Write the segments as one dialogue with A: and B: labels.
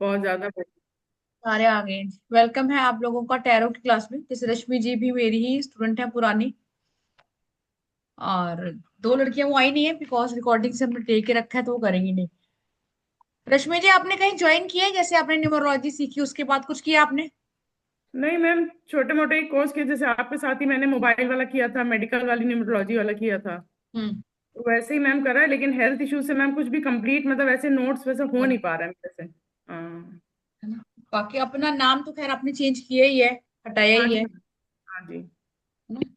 A: बहुत ज्यादा बढ़िया।
B: सारे आ गए। वेलकम है आप लोगों का टैरो की क्लास में। जैसे रश्मि जी भी मेरी ही स्टूडेंट है पुरानी, और दो लड़कियां वो आई नहीं है बिकॉज रिकॉर्डिंग से हमने टेक के रखा है तो वो करेंगी नहीं। रश्मि जी आपने कहीं ज्वाइन किया है? जैसे आपने न्यूमरोलॉजी सीखी उसके बाद कुछ किया आपने?
A: नहीं मैम, छोटे मोटे ही कोर्स किए, जैसे आपके साथ ही मैंने मोबाइल वाला किया था, मेडिकल वाली न्यूमरोलॉजी वाला किया था।
B: हम्म।
A: तो वैसे ही मैम करा है, लेकिन हेल्थ इशू से मैम कुछ भी कंप्लीट मतलब ऐसे नोट्स वैसे हो
B: बोलो।
A: नहीं पा रहा है मेरे से। हाँ।
B: है ना। बाकी अपना नाम तो खैर आपने चेंज किया ही है, हटाया
A: हाँ
B: ही
A: जी
B: है।
A: मैम। हाँ जी।
B: है ना।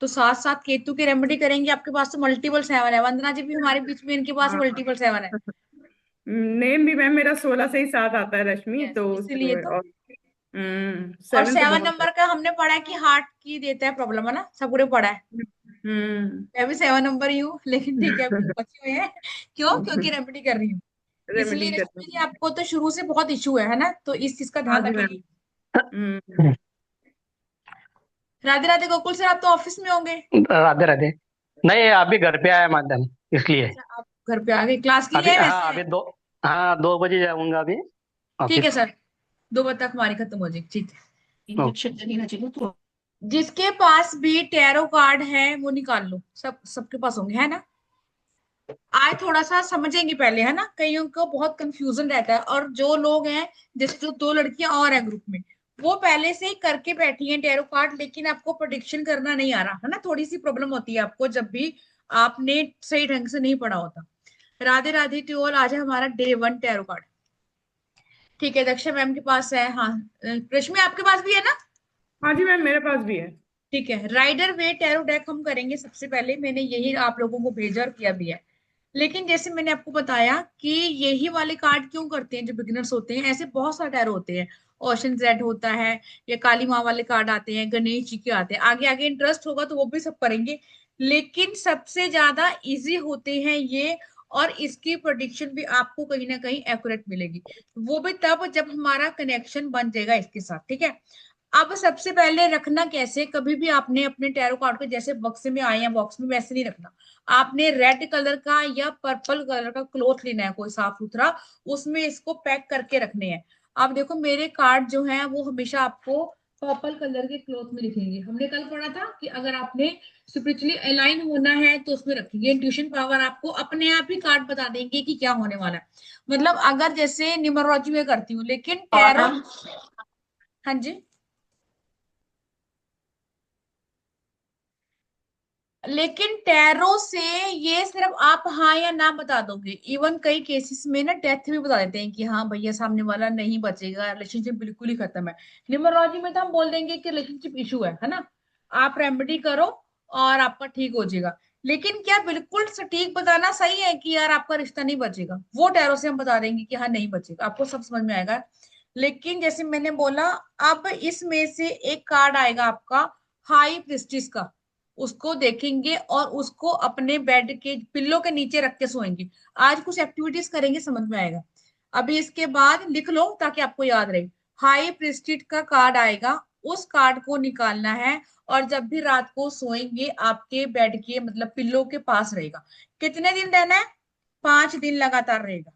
B: तो साथ साथ केतु की रेमेडी करेंगे। आपके पास तो मल्टीपल सेवन है, वंदना जी भी हमारे बीच में, इनके पास
A: हाँ।
B: मल्टीपल सेवन है।
A: नेम भी मैम मेरा 16 से ही साथ आता है, रश्मि,
B: यस,
A: तो
B: इसीलिए तो।
A: और
B: और
A: 7 तो
B: सेवन
A: बहुत है।
B: नंबर का हमने पढ़ा है कि हार्ट की देता है प्रॉब्लम, है ना, सब पूरे पढ़ा है।
A: हम्म।
B: मैं भी सेवन नंबर ही हूँ, लेकिन ठीक है अभी बची हुई है। क्यों? क्योंकि रेमेडी कर रही हूँ।
A: रेमेडी
B: इसलिए
A: करनी
B: रश्मि जी
A: है।
B: आपको तो शुरू से बहुत इशू है ना, तो इस चीज का
A: हाँ
B: ध्यान
A: जी मैम।
B: रखेंगे।
A: हम्म।
B: राधे राधे गोकुल सर, आप तो ऑफिस में होंगे।
C: राधे राधे। नहीं, अभी घर पे आया माध्यम, इसलिए।
B: अच्छा, आप घर पे आ गए, क्लास के लिए
C: अभी
B: है
C: हाँ,
B: वैसे?
C: अभी दो। हाँ, 2 बजे जाऊंगा अभी
B: ठीक है
C: ऑफिस।
B: सर, 2 बजे तक हमारी खत्म हो जाएगी, ठीक है।
C: ओके।
B: इंजेक्शन देना चाहिए तो। जिसके पास भी टैरो कार्ड है वो निकाल लो, सबके पास होंगे, है ना। आज थोड़ा सा समझेंगे पहले, है ना, कईयों को बहुत कंफ्यूजन रहता है। और जो लोग हैं, जैसे जो दो लड़कियां और हैं ग्रुप में, वो पहले से ही करके बैठी हैं टैरो कार्ड, लेकिन आपको प्रोडिक्शन करना नहीं आ रहा है ना, थोड़ी सी प्रॉब्लम होती है आपको जब भी आपने सही ढंग से नहीं पढ़ा होता। Radhe Radhe to all. आज है हमारा डे 1 टैरो कार्ड। ठीक है, दक्षा मैम के पास है, हाँ। रश्मि आपके पास भी है ना?
A: हाँ जी मैम, मेरे पास भी है।
B: ठीक है, राइडर वे टैरो डेक हम करेंगे सबसे पहले। मैंने यही आप लोगों को भेजा और किया भी है। लेकिन जैसे मैंने आपको बताया कि यही वाले कार्ड क्यों करते हैं जो बिगिनर्स होते हैं, ऐसे बहुत सारे टैरो होते हैं। ओशन जेड होता है, या काली माँ वाले कार्ड आते हैं, गणेश जी के आते हैं। आगे आगे इंटरेस्ट होगा तो वो भी सब करेंगे। लेकिन सबसे ज्यादा इजी होते हैं ये, और इसकी प्रोडिक्शन भी आपको कहीं ना कहीं एक्यूरेट मिलेगी। वो भी तब जब हमारा कनेक्शन बन जाएगा इसके साथ, ठीक है। अब सबसे पहले रखना कैसे, कभी भी आपने अपने टैरो कार्ड को जैसे बक्से में आए हैं बॉक्स में, वैसे नहीं रखना। आपने रेड कलर का या पर्पल कलर का क्लॉथ लेना है, कोई साफ सुथरा, उसमें इसको पैक करके रखने हैं। आप देखो मेरे कार्ड जो हैं वो हमेशा आपको पर्पल कलर के क्लॉथ में लिखेंगे। हमने कल पढ़ा था कि अगर आपने स्पिरिचुअली अलाइन होना है तो उसमें रखेंगे। इंट्यूशन पावर आपको अपने आप ही कार्ड बता देंगे कि क्या होने वाला है। मतलब अगर जैसे न्यूमरोलॉजी में करती हूँ, लेकिन टैरो। हाँ जी। लेकिन टैरो से ये सिर्फ आप हाँ या ना बता दोगे। इवन कई केसेस में ना डेथ भी बता देते हैं कि हाँ भैया सामने वाला नहीं बचेगा, रिलेशनशिप बिल्कुल ही खत्म है। न्यूमरोलॉजी में तो हम बोल देंगे कि रिलेशनशिप इशू है ना, आप रेमेडी करो और आपका ठीक हो जाएगा। लेकिन क्या बिल्कुल सटीक बताना सही है कि यार आपका रिश्ता नहीं बचेगा? वो टैरो से हम बता देंगे कि हाँ नहीं बचेगा, आपको सब समझ में आएगा। लेकिन जैसे मैंने बोला, अब इसमें से एक कार्ड आएगा आपका हाई प्रिस्टिस का, उसको देखेंगे और उसको अपने बेड के पिल्लो के नीचे रख के सोएंगे। आज कुछ एक्टिविटीज करेंगे, समझ में आएगा। अभी इसके बाद लिख लो ताकि आपको याद रहे। हाई प्रिस्टिड का कार्ड आएगा, उस कार्ड को निकालना है, और जब भी रात को सोएंगे आपके बेड के मतलब पिल्लो के पास रहेगा। कितने दिन रहना है? 5 दिन लगातार रहेगा।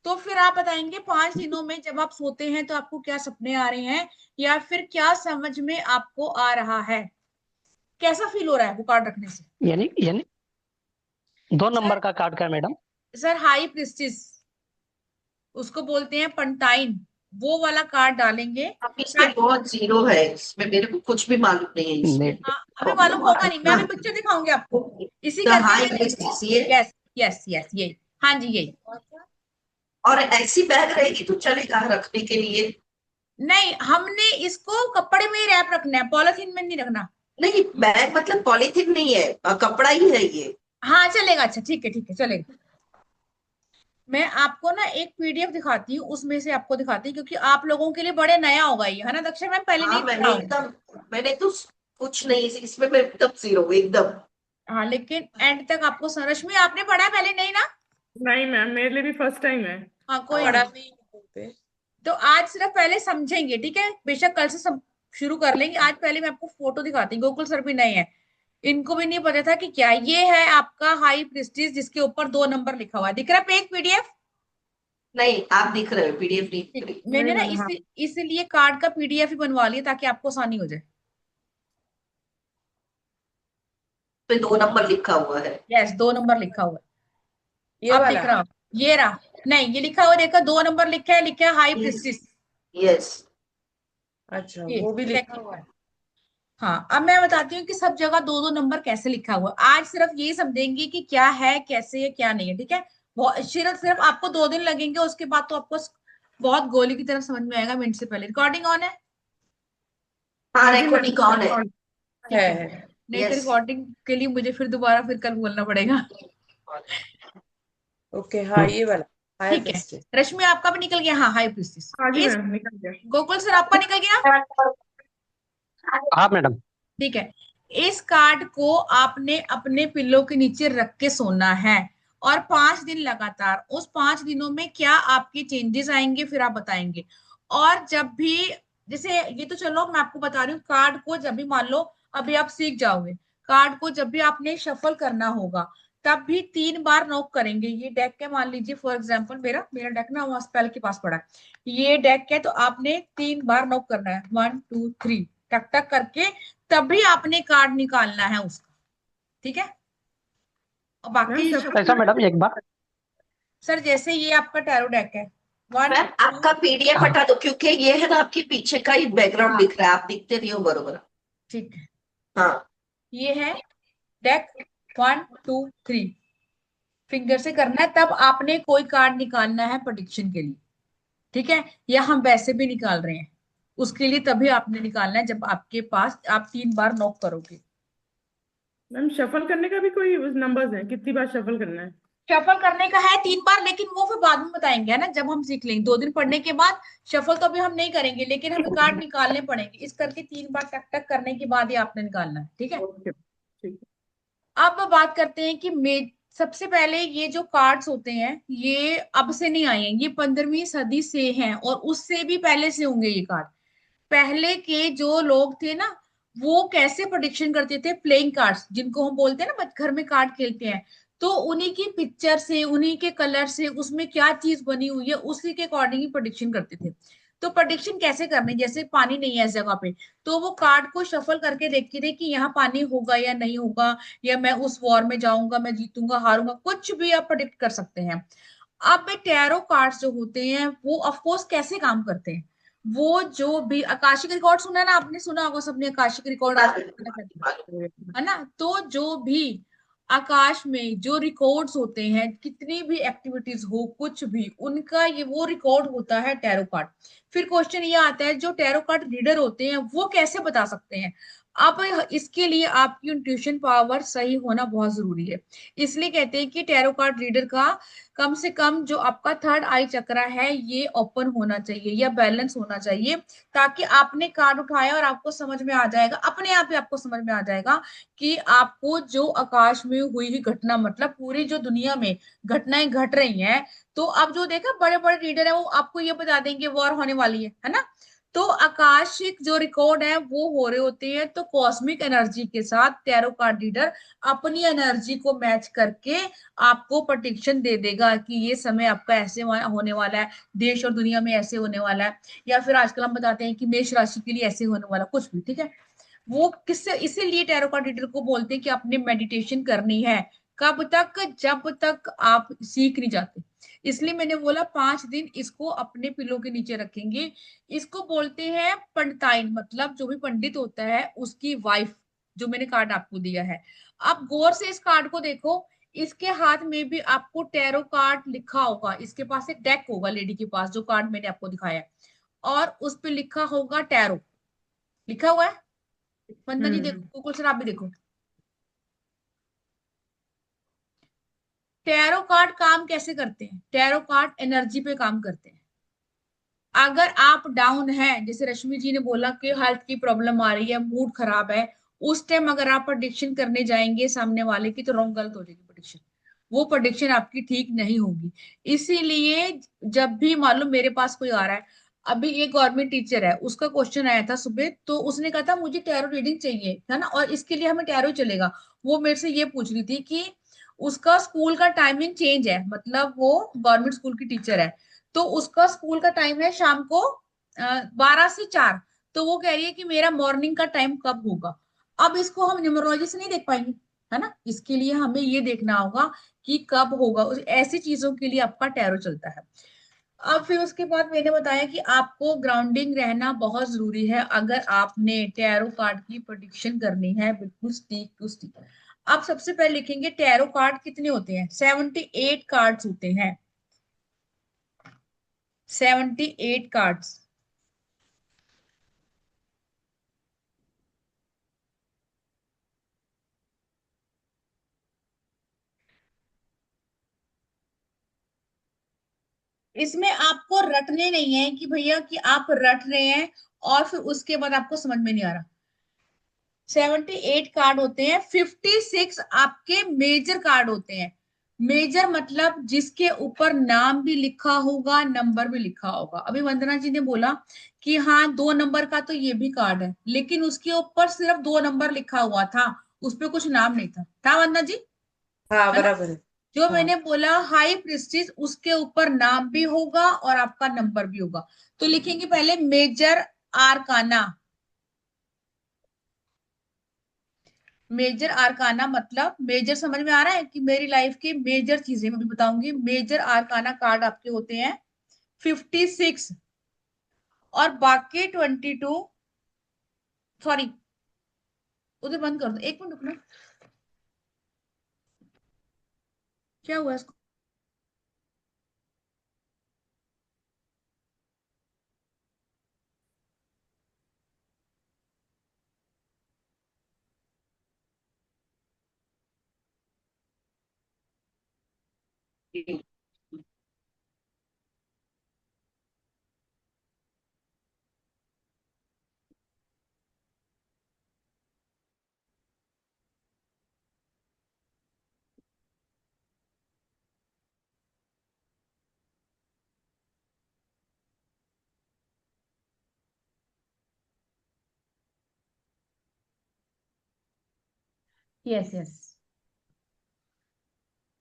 B: तो फिर आप बताएंगे 5 दिनों में जब आप सोते हैं तो आपको क्या सपने आ रहे हैं, या फिर क्या समझ में आपको आ रहा है, कैसा फील हो रहा है वो कार्ड रखने से?
C: यानी 2 नंबर
B: सर,
C: का कार्ड का है मैडम?
B: सर हाई प्रिस्टिस, उसको बोलते हैं पंटाइन, वो वाला कार्ड डालेंगे।
D: अब इसमें बहुत जीरो है, इसमें मेरे को कुछ भी मालूम नहीं है
C: नहीं।
D: इसमें।
B: हाँ, अभी मालूम होगा नहीं, मैं अभी पिक्चर दिखाऊंगी आपको। इसी
D: द
B: करके
D: हाई
B: मैंने।
D: प्रीस्टिस ये।
B: यस यस यस, यही। हाँ जी, यही।
D: और ऐसी बैग रहेगी तो चलेगा रखने के लिए?
B: नहीं, हमने इसको कपड़े में ही रैप रखना है, पॉलिथीन में नहीं रखना।
D: नहीं, बैग मतलब पॉलीथीन नहीं है, कपड़ा ही है ये।
B: हाँ चलेगा, अच्छा ठीक है, ठीक है चलेगा। मैं आपको ना एक पीडीएफ दिखाती हूँ, उसमें से आपको दिखाती हूँ, क्योंकि आप लोगों के लिए बड़े नया होगा ये, है ना दक्षा मैम, पहले
D: हाँ,
B: नहीं पढ़ा होगा।
D: मैंने तो कुछ नहीं, इसमें मैं एकदम जीरो एकदम।
B: हाँ, लेकिन एंड तक आपको समझ में, आपने पढ़ा है पहले नहीं ना?
A: नहीं मैम, मेरे लिए भी फर्स्ट टाइम है।
B: हाँ कोई पढ़ा नहीं। तो आज सिर्फ पहले समझेंगे, ठीक है, बेशक कल से सब शुरू कर लेंगे। आज पहले मैं आपको फोटो दिखाती हूँ, गोकुल सर भी नए हैं, इनको भी नहीं पता था कि क्या ये है आपका हाई प्रिस्टिस, जिसके ऊपर 2 नंबर लिखा हुआ है, दिख रहा है पे एक पीडीएफ।
D: नहीं, आप दिख रहे हो, पीडीएफ नहीं दिख
B: ठीक,
D: रही।
B: मैंने
A: वही
B: ना
A: वाला, हाँ।
B: इसलिए कार्ड का पीडीएफ ही बनवा लिया ताकि आपको आसानी हो जाए।
D: पे 2 नंबर लिखा हुआ है।
B: यस, 2 नंबर लिखा हुआ
E: ये
B: है, अब
E: वाला।
B: दिख रहा हो? ये रहा। नहीं, ये लिखा हुआ देखा, 2 नंबर लिखा है हाई प्रिस्टिस।
D: यस।
E: अच्छा,
B: ये
E: वो भी
B: check
E: लिखा हुआ है।
B: हाँ, अब मैं बताती हूँ कि सब जगह 2-2 नंबर कैसे लिखा हुआ है। आज सिर्फ ये समझेंगे कि क्या है, कैसे है, क्या नहीं है, ठीक है। सिर्फ सिर्फ आपको 2 दिन लगेंगे, उसके बाद तो आपको बहुत गोली की तरह समझ में आएगा। मिनट से पहले रिकॉर्डिंग ऑन है?
D: हाँ,
A: हाँ जी मैम,
D: रिकॉर्डिंग ऑन है।
A: रिकॉर्ड।
B: ठीक है।
E: है।
B: नहीं तो
D: यस।
B: रिकॉर्डिंग के लिए मुझे फिर दोबारा फिर कल बोलना पड़ेगा।
E: ओके, हाँ ये वाला हाई
B: ठीक है,
E: प्रेस्टिज।
B: रश्मि आपका भी निकल गया, हाँ हाई प्रीस्टिस।
A: हाँ जी
B: इस
A: मैम, निकल गया।
B: गोकुल सर आपका निकल गया?
C: हाँ मैडम।
B: ठीक है। इस कार्ड को आपने अपने पिल्लो के नीचे रख के सोना है, और 5 दिन लगातार। उस 5 दिनों में क्या आपके चेंजेस आएंगे फिर आप बताएंगे। और जब भी, जैसे ये तो चलो मैं आपको बता रही हूँ, कार्ड को जब भी मान लो अभी आप सीख जाओगे, कार्ड को जब भी आपने शफल करना होगा तब भी 3 बार नॉक करेंगे। ये डेक है, मान लीजिए फॉर एग्जाम्पल मेरा मेरा डेक ना वहां स्पेल के पास पड़ा है, ये डेक है, तो आपने 3 बार नॉक करना है, 1 2 3, टक टक करके, तभी आपने कार्ड निकालना है उसका, ठीक है। और
A: मैम
B: बाकी
A: शफल
C: ऐसा मैडम एक बार।
B: सर जैसे ये आपका टैरो डेक है, वन
D: मैम,
B: टू
D: आपका पीडीएफ
C: हाँ
D: हटा दो, क्योंकि ये है ना आपके पीछे का ही बैकग्राउंड
B: हाँ
D: दिख रहा है, आप दिखते नहीं हो बरोबर।
B: ठीक है,
D: हाँ।
B: ये है डेक 1 2 3, फिंगर से करना है, तब आपने कोई कार्ड निकालना है प्रेडिक्शन के लिए, ठीक है। या हम वैसे भी निकाल रहे हैं, उसके लिए तभी आपने निकालना है जब आपके पास आप 3 बार नॉक करोगे।
A: मैम शफल करने का भी कोई नंबर्स है, कितनी बार शफल करना है?
B: शफल करने का है 3 बार, लेकिन वो फिर बाद में बताएंगे, है ना, जब हम सीख लेंगे 2 दिन पढ़ने के बाद। शफल तो अभी हम नहीं करेंगे, लेकिन हमें कार्ड निकालने पड़ेंगे, इस करके 3 बार टक टक करने के बाद ही आपने निकालना है, ठीक है।
A: ओके, ठीक
B: अब बात करते हैं कि सबसे पहले ये जो कार्ड्स होते हैं ये अब से नहीं आए हैं, ये 15वीं सदी से हैं, और उससे भी पहले से होंगे ये कार्ड। पहले के जो लोग थे ना, वो कैसे प्रोडिक्शन करते थे, प्लेइंग कार्ड्स जिनको हम बोलते हैं ना, घर में कार्ड खेलते हैं, तो उन्हीं की पिक्चर से, उन्हीं के कलर से, उसमें क्या चीज बनी हुई है उसी के अकॉर्डिंग ही प्रोडिक्शन करते थे। तो प्रोडिक्शन कैसे करनी, जैसे पानी नहीं है इस जगह पे, तो वो कार्ड को शफल करके देखती थी कि यहाँ पानी होगा या नहीं होगा, या मैं उस वॉर में जाऊंगा, मैं जीतूंगा हारूंगा, कुछ भी आप प्रोडिक्ट कर सकते हैं। अब टैरो कार्ड्स जो होते हैं वो ऑफ कोर्स कैसे काम करते हैं, वो जो भी आकाशिक रिकॉर्ड सुना ना, आपने सुना होगा सबने, आकाशिक रिकॉर्ड आज
A: है।
B: है ना, तो जो भी आकाश में जो रिकॉर्ड्स होते हैं, कितनी भी एक्टिविटीज हो, कुछ भी उनका ये वो रिकॉर्ड होता है टैरो कार्ड। फिर क्वेश्चन ये आता है, जो टैरो कार्ड रीडर होते हैं वो कैसे बता सकते हैं। अब इसके लिए आपकी इंट्यूशन पावर सही होना बहुत जरूरी है। इसलिए कहते हैं कि टैरो कार्ड रीडर का कम से कम जो आपका थर्ड आई चक्रा है ये ओपन होना चाहिए या बैलेंस होना चाहिए, ताकि आपने कार्ड उठाया और आपको समझ में आ जाएगा, अपने आप ही आपको समझ में आ जाएगा कि आपको जो आकाश में हुई हुई घटना, मतलब पूरी जो दुनिया में घटनाएं घट रही हैं, तो अब जो देखा बड़े बड़े रीडर है वो आपको ये बता देंगे वॉर होने वाली है ना। तो आकाशिक जो रिकॉर्ड है वो हो रहे होते हैं, तो कॉस्मिक एनर्जी के साथ टैरो कार्ड रीडर अपनी एनर्जी को मैच करके आपको प्रेडिक्शन दे देगा कि ये समय आपका ऐसे होने वाला है, देश और दुनिया में ऐसे होने वाला है, या फिर आजकल हम बताते हैं कि मेष राशि के लिए ऐसे होने वाला, कुछ भी, ठीक है। वो किससे, इसीलिए टैरो कार्ड रीडर को बोलते हैं कि आपने मेडिटेशन करनी है, कब तक, जब तक आप सीख नहीं जाते। इसलिए मैंने बोला 5 दिन इसको अपने पिलो के नीचे रखेंगे। इसको बोलते हैं पंडिताइन, मतलब जो भी पंडित होता है उसकी वाइफ, जो मैंने कार्ड आपको दिया है। अब गौर से इस कार्ड को देखो, इसके हाथ में भी आपको टैरो कार्ड लिखा होगा, इसके पास एक डेक होगा लेडी के पास, जो कार्ड मैंने आपको दिखाया है, और उस पे लिखा होगा टैरो, लिखा हुआ है। वंदना जी देखो,
A: हम्म।
B: कुकुल सर आप भी देखो, टैरो कार्ड काम कैसे करते हैं, टैरो कार्ड एनर्जी पे काम करते हैं। अगर आप डाउन हैं, जैसे रश्मि जी ने बोला कि हेल्थ की प्रॉब्लम आ रही है, मूड खराब है, उस टाइम अगर आप प्रेडिक्शन करने जाएंगे सामने वाले की, तो रॉन्ग, गलत हो जाएगी प्रेडिक्शन, वो प्रेडिक्शन आपकी ठीक नहीं होगी। इसीलिए जब भी मान लो मेरे पास कोई आ रहा है, अभी एक गवर्नमेंट टीचर है, उसका क्वेश्चन आया था सुबह, तो उसने कहा था मुझे टैरो रीडिंग चाहिए, है ना, और इसके लिए हमें टैरो चलेगा। वो मेरे से ये पूछ रही थी कि उसका स्कूल का टाइमिंग चेंज है, मतलब वो गवर्नमेंट स्कूल की टीचर है, तो उसका स्कूल का टाइम है शाम को 12 से 4। तो वो कह रही है कि मेरा मॉर्निंग का टाइम कब होगा। अब इसको हम न्यूमरोलॉजी से नहीं देख पाएंगे, है ना, इसके लिए हमें ये देखना होगा कि कब होगा। ऐसी चीजों के लिए आपका टैरो चलता है। अब फिर उसके बाद मैंने बताया कि आपको ग्राउंडिंग रहना बहुत जरूरी है अगर आपने टैरो कार्ड की प्रेडिक्शन करनी है, बिल्कुल स्टिक टू स्टिक। आप सबसे पहले लिखेंगे टैरो कार्ड कितने होते हैं। 78 कार्ड्स होते हैं, 78 कार्ड्स। इसमें आपको रटने नहीं है कि भैया कि आप रट रहे हैं और फिर उसके बाद आपको समझ में नहीं आ रहा। 78 कार्ड होते हैं। 56 आपके मेजर कार्ड होते हैं। मेजर मतलब जिसके ऊपर नाम भी लिखा होगा, नंबर भी लिखा होगा। अभी वंदना जी ने बोला कि हाँ 2 नंबर का तो ये भी कार्ड है, लेकिन उसके ऊपर सिर्फ 2 नंबर लिखा हुआ था, उस पर कुछ नाम नहीं था वंदना जी,
E: हाँ
B: है ना।
E: बराबर है।
B: जो
E: हाँ
B: मैंने बोला हाई प्रिस्टिस, उसके ऊपर नाम भी होगा और आपका नंबर भी होगा। तो लिखेंगे पहले मेजर आरकाना। मेजर आरकाना मतलब मेजर, समझ में आ रहा है कि मेरी लाइफ की मेजर चीजें मैं भी बताऊंगी। मेजर आरकाना कार्ड आपके होते हैं 56, और बाकी 22। सॉरी, उधर बंद कर दो, 1 मिनट रुकना। क्या हुआ इसको। Yes yes.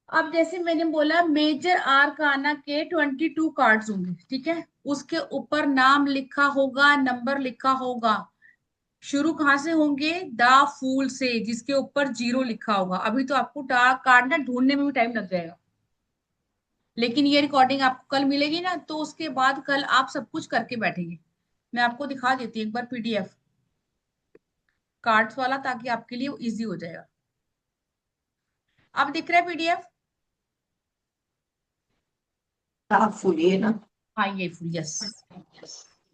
B: अब जैसे मैंने बोला मेजर आरकाना के 22 कार्ड्स होंगे, ठीक है। उसके ऊपर नाम लिखा होगा, नंबर लिखा होगा। शुरू कहाँ से होंगे, द फूल से, जिसके ऊपर 0 लिखा होगा। अभी तो आपको डार्क कार्ड ना ढूंढने में भी टाइम लग जाएगा, लेकिन ये रिकॉर्डिंग आपको कल मिलेगी ना, तो उसके बाद कल आप सब कुछ करके बैठेंगे। मैं आपको दिखा देती हूँ एक बार पीडीएफ कार्ड्स वाला, ताकि आपके लिए इजी हो जाएगा। अब दिख रहा है पीडीएफ।
D: आप फूलिए ना।
B: हाँ ये फुल, यस।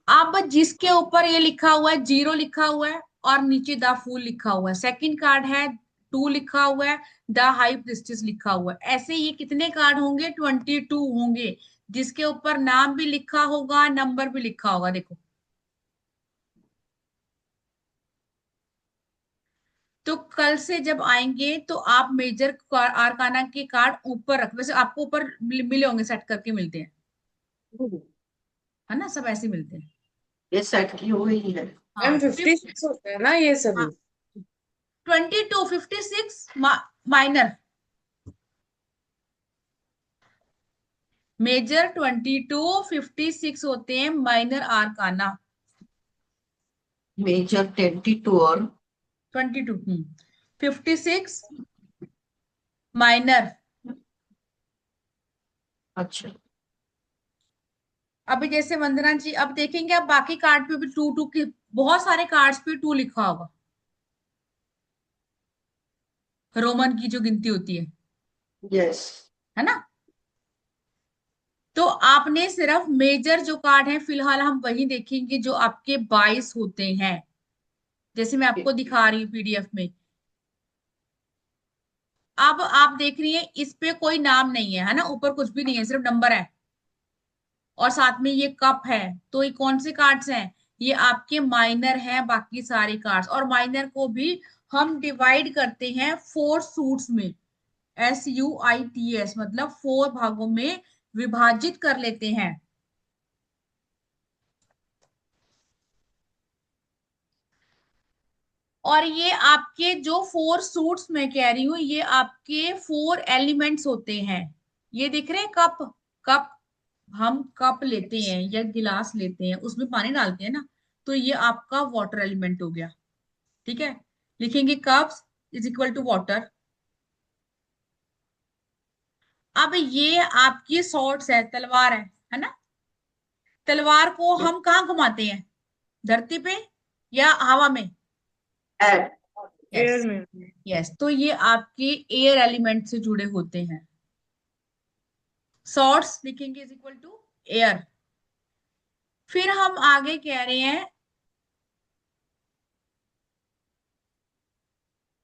B: अब जिसके ऊपर ये लिखा हुआ है 0 लिखा हुआ है और नीचे द फूल लिखा हुआ है, सेकंड कार्ड है 2 लिखा हुआ है, द हाई प्रिस्टेस लिखा हुआ है। ऐसे ये कितने कार्ड होंगे, 22 होंगे, जिसके ऊपर नाम भी लिखा होगा, नंबर भी लिखा होगा। देखो, तो कल से जब आएंगे तो आप मेजर आरकाना के कार्ड ऊपर रख, वैसे आपको ऊपर मिले होंगे, सेट करके मिलते हैं, है ना, सब ऐसे मिलते हैं।
D: ये सेट की हुई है।
E: मैम
B: हाँ
E: 56 होते हैं ना ये सभी।
B: 22, 56 माइनर। मेजर 22, 56 होते हैं, माइनर आरकाना
D: मेजर 22 और
B: 22, 56 माइनर।
D: अच्छा।
B: अभी जैसे वंदना जी, अब देखेंगे आप बाकी कार्ड पे भी 2 की, बहुत सारे कार्ड्स पे 2 लिखा होगा, रोमन की जो गिनती होती
D: यस।
B: है ना। तो आपने सिर्फ मेजर जो कार्ड है फिलहाल हम वही देखेंगे जो आपके 22 होते हैं, जैसे मैं आपको दिखा रही हूँ पीडीएफ में। अब आप देख रही हैं इस पे कोई नाम नहीं है ना, ऊपर कुछ भी नहीं है, सिर्फ नंबर है और साथ में ये कप है। तो ये कौन से कार्ड्स हैं, ये आपके माइनर हैं, बाकी सारे कार्ड्स। और माइनर को भी हम डिवाइड करते हैं 4 सूट्स में, SUITS, मतलब 4 भागों में विभाजित कर लेते हैं। और ये आपके जो 4 सूट्स मैं कह रही हूँ, ये आपके 4 एलिमेंट्स होते हैं। ये दिख रहे हैं कप, कप हम कप लेते हैं या गिलास लेते हैं, उसमें पानी डालते हैं ना, तो ये आपका वाटर एलिमेंट हो गया। ठीक है, लिखेंगे cups is equal to water. अब ये आपकी सॉर्ट्स है, तलवार है ना। तलवार को हम कहाँ घुमाते हैं, धरती पे या हवा में?
D: एयर।
A: एयर
B: यस,
A: में।
B: यस, तो ये आपके एयर एलिमेंट से जुड़े होते हैं। सॉर्ट्स लिखेंगे इज इक्वल टू एयर। फिर हम आगे कह रहे हैं,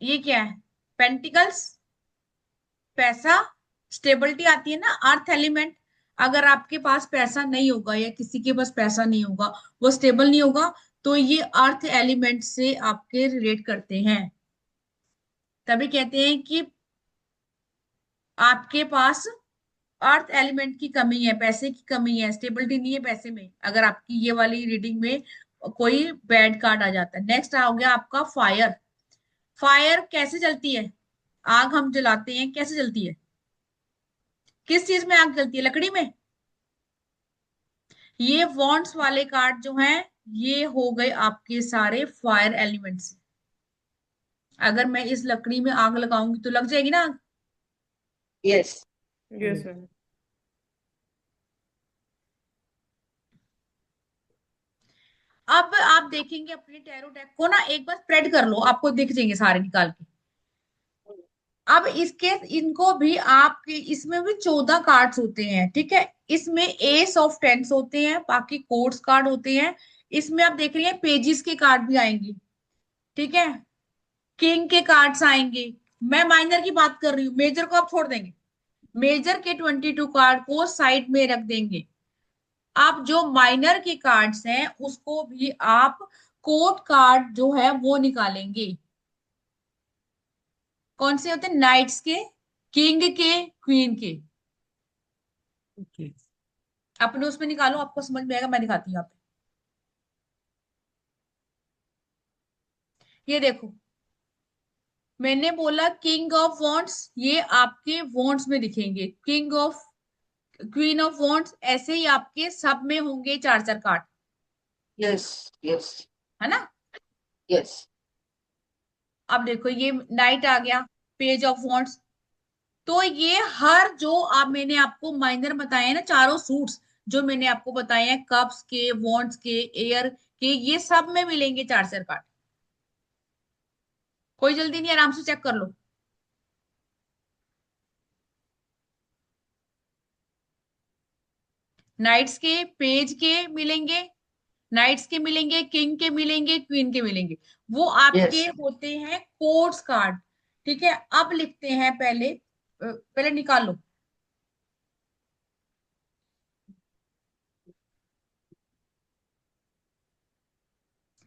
B: ये क्या है, पेंटिकल्स, पैसा, स्टेबिलिटी आती है ना, अर्थ एलिमेंट। अगर आपके पास पैसा नहीं होगा या किसी के पास पैसा नहीं होगा, वो स्टेबल नहीं होगा, तो ये अर्थ एलिमेंट से आपके रिलेट करते हैं। तभी कहते हैं कि आपके पास अर्थ एलिमेंट की कमी है, पैसे की कमी है, स्टेबिलिटी नहीं है पैसे में, अगर आपकी ये वाली रीडिंग में कोई बैड कार्ड आ जाता है। नेक्स्ट आ गया आपका फायर। फायर कैसे जलती है, आग हम जलाते हैं, कैसे जलती है, किस चीज में आग जलती है, लकड़ी में। ये वॉन्ट्स वाले कार्ड जो हैं, ये हो गए आपके सारे फायर एलिमेंट्स। अगर मैं इस लकड़ी में आग लगाऊंगी तो लग जाएगी ना आग।
D: यस।
A: Yes ma'am.
B: अब आप देखेंगे अपने टैरो डेक को ना, एक बार स्प्रेड कर लो, आपको दिख जाएंगे सारे निकाल के। अब इसके इनको भी आपके इसमें भी 14 कार्ड्स होते हैं, ठीक है। इसमें एस ऑफ टेंस होते हैं, बाकी कोर्ट्स कार्ड होते हैं। इसमें आप देख रही हैं पेजिस के कार्ड भी आएंगे, ठीक है, किंग के कार्ड्स आएंगे। मैं माइनर की बात कर रही हूँ, मेजर को आप छोड़ देंगे। मेजर के 22 कार्ड को साइड में रख देंगे। आप जो माइनर के कार्ड्स हैं उसको भी आप कोर्ट कार्ड जो है वो निकालेंगे। कौन से होते हैं, नाइट्स के, किंग के, क्वीन के। अपने उसमें निकालो, आपको समझ में आएगा, मैं दिखाती हूँ यहाँ पे। ये देखो, मैंने बोला किंग ऑफ वॉन्ट्स, ये आपके वॉन्ट्स में दिखेंगे। King of, queen of wants, ऐसे ही आपके सब में होंगे 4-4 कार्ड,
D: यस। यस।
B: है ना।
D: यस।
B: अब देखो ये नाइट आ गया, पेज ऑफ वॉन्ट्स। तो ये हर जो आप मैंने आपको माइनर बताए हैं ना, चारों सूट्स जो मैंने आपको बताए हैं, कप्स के, वॉन्ट्स के, एयर के, ये सब में मिलेंगे 4-4 कार्ड। कोई जल्दी नहीं, आराम से चेक कर लो। नाइट्स के, पेज के मिलेंगे, नाइट्स के मिलेंगे, किंग के मिलेंगे, क्वीन के मिलेंगे। वो आपके
D: यस।
B: होते हैं कोर्ट्स कार्ड, ठीक है। अब लिखते हैं पहले, पहले निकाल लो।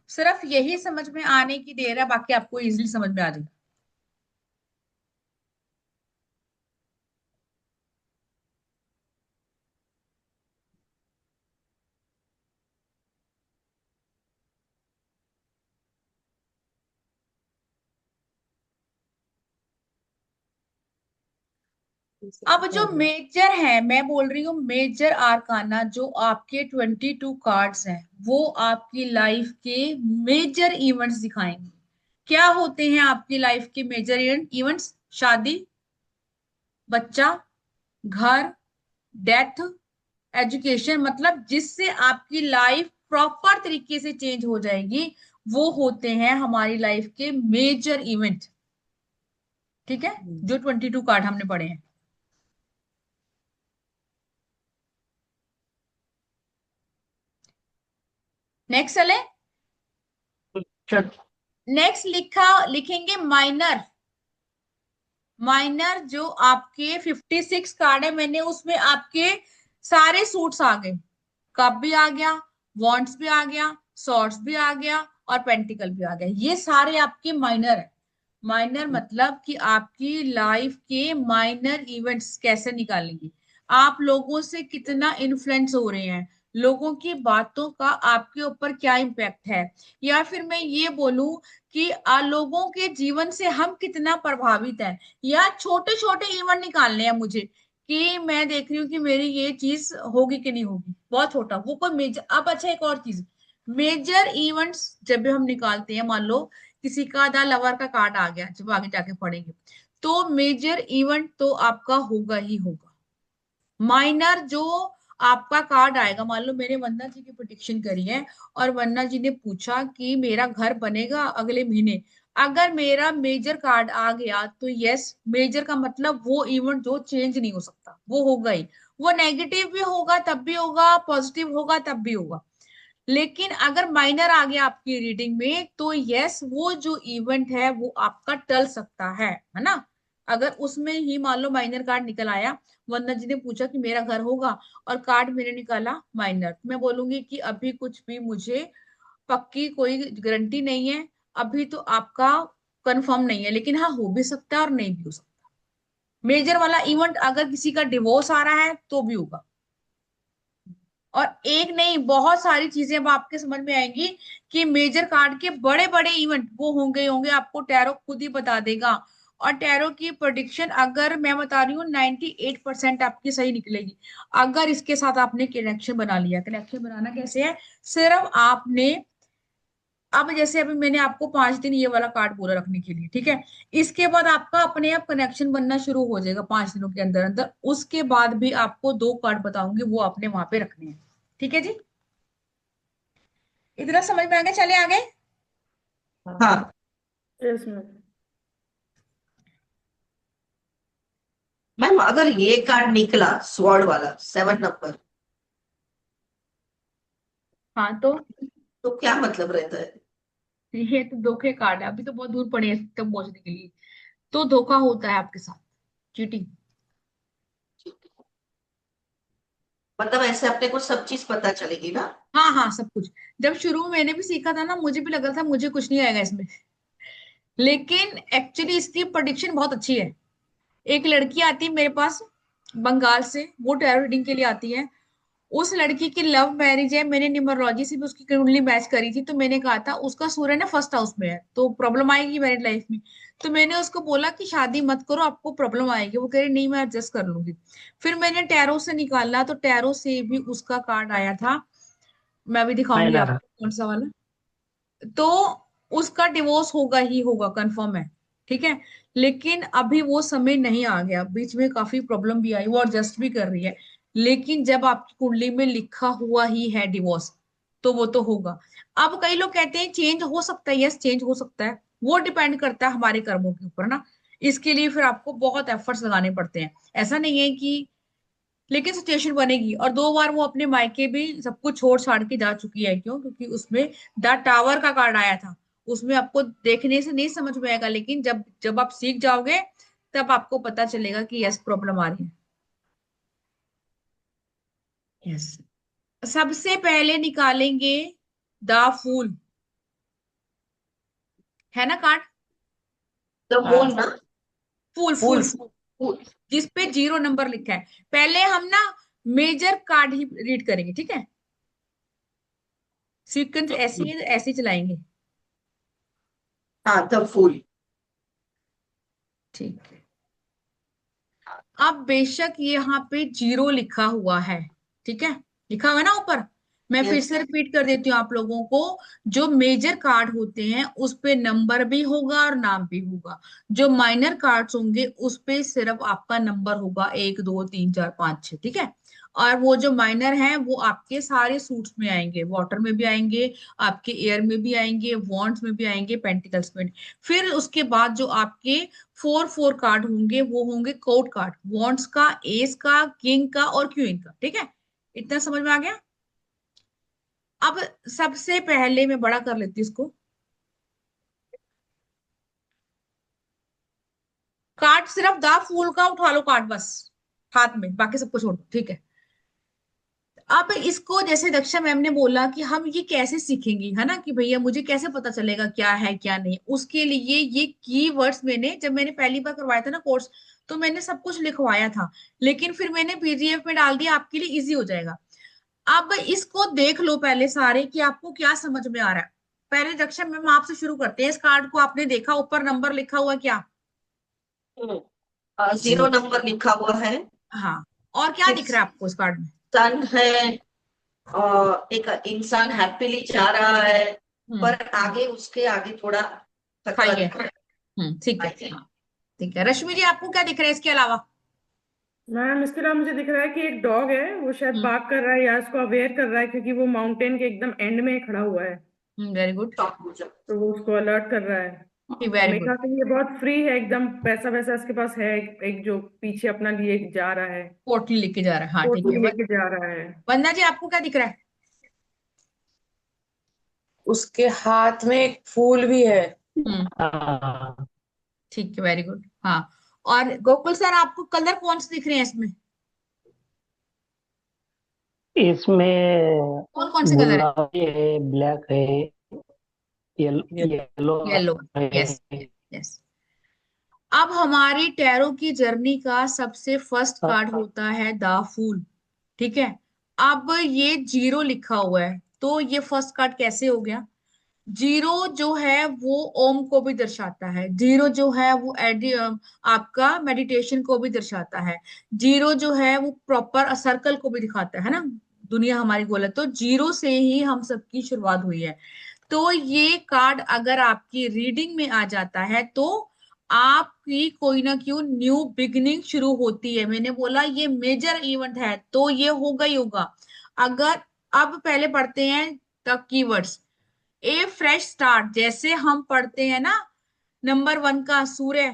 B: सिर्फ यही समझ में आने की देर है, बाकी आपको इजीली समझ में आ जाएगा। अब जो मेजर है, मैं बोल रही हूँ मेजर आर्काना, जो आपके 22 कार्ड्स हैं, वो आपकी लाइफ के मेजर इवेंट्स दिखाएंगे। क्या होते हैं आपकी लाइफ के मेजर इवेंट्स? शादी, बच्चा, घर, डेथ, एजुकेशन, मतलब जिससे आपकी लाइफ प्रॉपर तरीके से चेंज हो जाएगी, वो होते हैं हमारी लाइफ के मेजर इवेंट, ठीक है, जो 22 कार्ड हमने पढ़े हैं। नेक्स्ट चले।
D: चल।
B: नेक्स्ट लिखेंगे माइनर। माइनर जो आपके 56 कार्ड है, मैंने उसमें आपके सारे सूट्स आ गए, कप भी आ गया, वॉन्ट्स भी आ गया, सॉर्ट्स भी आ गया, और पेंटिकल भी आ गया। ये सारे आपके माइनर है। माइनर मतलब कि आपकी लाइफ के माइनर इवेंट्स कैसे निकालेंगे, आप लोगों से कितना इन्फ्लुएंस हो रहे हैं, लोगों की बातों का आपके ऊपर क्या इम्पैक्ट है, या फिर मैं ये बोलूं कि लोगों के जीवन से हम कितना प्रभावित हैं। या छोटे छोटे इवेंट निकालने हैं मुझे, कि मैं देख रही हूँ कि मेरी ये चीज होगी कि नहीं होगी, बहुत छोटा, वो कोई मेजर। अब अच्छा एक और चीज, मेजर इवेंट्स जब भी हम निकालते हैं, मान लो किसी का द लवर का कार्ड आ गया, जब आगे जाके पढ़ेंगे, तो मेजर इवेंट तो आपका होगा ही होगा। माइनर जो आपका कार्ड आएगा, मान लो मैंने वंदना जी की प्रिडिक्शन करी है और वंदना जी ने पूछा कि मेरा घर बनेगा अगले महीने, अगर मेरा मेजर कार्ड आ गया तो यस, मेजर का मतलब वो इवेंट जो चेंज नहीं हो सकता, वो होगा ही। वो नेगेटिव भी होगा तब भी होगा, पॉजिटिव होगा तब भी होगा। लेकिन अगर माइनर आ गया आपकी रीडिंग में तो यस, वो जो इवेंट है वो आपका टल सकता है ना। अगर उसमें ही मान लो माइनर कार्ड निकल आया, वंदना जी ने पूछा कि मेरा घर होगा और कार्ड मैंने निकाला माइनर, मैं बोलूंगी कि अभी कुछ भी मुझे पक्की कोई गारंटी नहीं है, अभी तो आपका कंफर्म नहीं है, लेकिन हाँ हो भी सकता है और नहीं भी हो सकता। मेजर वाला इवेंट अगर किसी का डिवोर्स आ रहा है तो भी होगा। और एक नहीं, बहुत सारी चीजें अब आपके समझ में आएंगी कि मेजर कार्ड के बड़े बड़े इवेंट वो होंगे ही होंगे, आपको टैरो खुद ही बता देगा। और टैरो की प्रोडिक्शन अगर मैं बता रही हूँ 98% आपकी सही निकलेगी, अगर इसके साथ आपने कनेक्शन बना लिया। कनेक्शन बनाना कैसे है, सिर्फ आपने, अब जैसे अभी मैंने आपको 5 दिन ये वाला कार्ड बोला रखने के लिए, ठीक है, इसके बाद आपका अपने आप कनेक्शन बनना शुरू हो जाएगा 5 दिनों के अंदर अंदर। उसके बाद भी आपको 2 कार्ड बताऊंगी, वो आपने वहां पे रखने हैं। ठीक है जी, इतना समझ में आ गया, चले आगे।
D: हाँ
A: यस मैम।
D: मैम, अगर ये कार्ड निकला स्वॉर्ड वाला 7 नंबर,
B: हाँ
D: तो क्या मतलब रहता है?
B: ये तो धोखे कार्ड है, अभी तो बहुत दूर पड़े हैं तक पहुंचने के लिए। तो धोखा होता है आपके साथ, चीटिंग।
D: मतलब ऐसे अपने को सब चीज पता चलेगी ना?
B: हाँ हाँ, सब कुछ। जब शुरू में मैंने भी सीखा था ना, मुझे भी लगा था मुझे कुछ नहीं आएगा इसमें, लेकिन एक्चुअली इसकी प्रोडिक्शन बहुत अच्छी है। एक लड़की आती है मेरे पास बंगाल से, वो टैरो रीडिंग के लिए आती है। उस लड़की की लव मैरिज है, मैंने न्यूमरोलॉजी से भी उसकी कुंडली मैच करी थी, तो मैंने कहा था उसका सूर्य ना फर्स्ट हाउस में है तो प्रॉब्लम आएगी मैरिड लाइफ में। तो मैंने उसको बोला कि शादी मत करो, आपको प्रॉब्लम आएगी। वो कह रही नहीं, मैं एडजस्ट कर लूंगी। फिर मैंने टैरो से निकाला तो टैरो से भी उसका कार्ड आया था, मैं भी दिखाऊंगी
C: माइनर।
B: आपको कौन सा वाला। तो उसका डिवोर्स होगा ही होगा, कंफर्म है। ठीक है, लेकिन अभी वो समय नहीं आ गया, बीच में काफी प्रॉब्लम भी आई, वो एडजस्ट भी कर रही है। लेकिन जब आपकी कुंडली में लिखा हुआ ही है डिवोर्स, तो वो तो होगा। अब कई लोग कहते हैं चेंज हो सकता है, यस चेंज हो सकता है, वो डिपेंड करता है हमारे कर्मों के ऊपर ना। इसके लिए फिर आपको बहुत एफर्ट्स लगाने पड़ते हैं, ऐसा नहीं है कि, लेकिन सिचुएशन बनेगी। और 2 बार वो अपने मायके भी सब कुछ छोड़ छाड़ के जा चुकी है, क्यों, क्योंकि उसमें द टावर का कार्ड आया था। उसमें आपको देखने से नहीं समझ में आएगा, लेकिन जब जब आप सीख जाओगे तब आपको पता चलेगा कि यस प्रॉब्लम आ रही है। यस, सबसे पहले निकालेंगे द फूल, है ना कार्ड,
D: तो
C: हाँ।
D: बोल ना।
B: फूल
C: फूल।
B: फूल फूल, जिस पे 0 नंबर लिखा है। पहले हम ना मेजर कार्ड ही रीड करेंगे, ठीक है, सीक्वेंस ऐसे ही ऐसे ही चलाएंगे।
D: हाँ, द फूल।
B: ठीक है, अब बेशक यहाँ पे 0 लिखा हुआ है, ठीक है, लिखा हुआ है ना ऊपर। मैं फिर
D: यस।
B: से रिपीट कर देती हूँ आप लोगों को, जो मेजर कार्ड होते हैं उस पे नंबर भी होगा और नाम भी होगा। जो माइनर कार्ड्स होंगे उस पे सिर्फ आपका नंबर होगा, 1 2 3 4 5 6, ठीक है। और वो जो माइनर हैं वो आपके सारे सूट्स में आएंगे, वाटर में भी आएंगे, आपके एयर में भी आएंगे, वॉन्ड्स में भी आएंगे, पेंटिकल्स में। फिर उसके बाद जो आपके 4 4 कार्ड होंगे वो होंगे कोर्ट कार्ड, वॉन्ड्स का, एस का, किंग का और क्वीन का, ठीक है। इतना समझ में आ गया। अब सबसे पहले मैं बड़ा कर लेती हूँ इसको, कार्ड सिर्फ द फूल का उठा लो कार्ड बस हाथ में, बाकी सबको छोड़ दो, ठीक है। अब इसको जैसे दक्षा मैम ने बोला कि हम ये कैसे सीखेंगे, है ना, कि भैया मुझे कैसे पता चलेगा क्या है क्या नहीं, उसके लिए ये कीवर्ड्स मैंने, जब मैंने पहली बार करवाया था ना कोर्स, तो मैंने सब कुछ लिखवाया था, लेकिन फिर मैंने पीडीएफ में डाल दिया, आपके लिए इजी हो जाएगा। अब इसको देख लो पहले सारे कि आपको क्या समझ में आ रहा है। पहले दक्षा मैम आपसे शुरू करते हैं, इस कार्ड को आपने देखा, ऊपर नंबर लिखा हुआ क्या?
D: 0 नंबर लिखा हुआ है।
B: हाँ, और क्या
D: एक
B: दिख रहा है आपको इस कार्ड में?
D: सन है और एक इंसान हैप्पीली जा रहा है,
B: हम्म।
D: पर आगे उसके आगे थोड़ा खतरा
B: खाई है।
D: दिख रहा
B: ठीक है।
D: है।
B: हाँ, ठीक है। रश्मि जी, आपको क्या दिख रहा है इसके अलावा?
A: मैम इसके अलावा मुझे दिख रहा है कि एक डॉग है, वो शायद
B: हम्म।
A: बाग कर रहा है या इसको अवेयर कर रहा है, क्योंकि वो माउंटेन के एकदम एंड में खड़ा हुआ है।
B: Very good.
D: टॉप मुझे।
A: तो वो उसको अलर्ट कर रहा है। और
B: वेरी
A: मेरे
B: गुड।
A: ख्याल से ये बहुत फ्री है एकदम, पैसा वैसा इसके पास है, एक जो पीछे अपना लिए जा रहा है,
B: पोटली लेके जा रहा है, हाँ ठीक है।
A: पोटली लेके जा रहा है।
B: वंदना जी, आपको क्या दिख रहा है?
E: उसके हाथ में एक फूल भी है।
B: हम्म।
C: हाँ,
B: ठीक है, वेरी गुड। हाँ, और गोकुल सर, आपको कलर कौन से दिख रहे हैं इसमें?
C: इसमें
B: कौन कौन से कलर है?
C: गुलाबी है, ब्लैक है, येलो
B: येलो।
C: है।
B: यस। यस। अब हमारी टैरो की जर्नी का सबसे फर्स्ट कार्ड होता है द फूल। ठीक है। अब ये जीरो लिखा हुआ है, तो ये फर्स्ट कार्ड कैसे हो गया? जीरो जो है वो ओम को भी दर्शाता है, जीरो जो है वो आपका मेडिटेशन को भी दर्शाता है, जीरो जो है वो प्रॉपर सर्कल को भी दिखाता है ना। दुनिया हमारी गोल है, तो जीरो से ही हम सबकी शुरुआत हुई है। तो ये कार्ड अगर आपकी रीडिंग में आ जाता है तो आपकी कोई ना क्यों न्यू बिगिनिंग शुरू होती है। मैंने बोला ये मेजर इवेंट है, तो ये होगा ही होगा। अगर अब पहले पढ़ते हैं the keywords. A fresh start, जैसे हम पढ़ते हैं ना नंबर वन का सूर्य,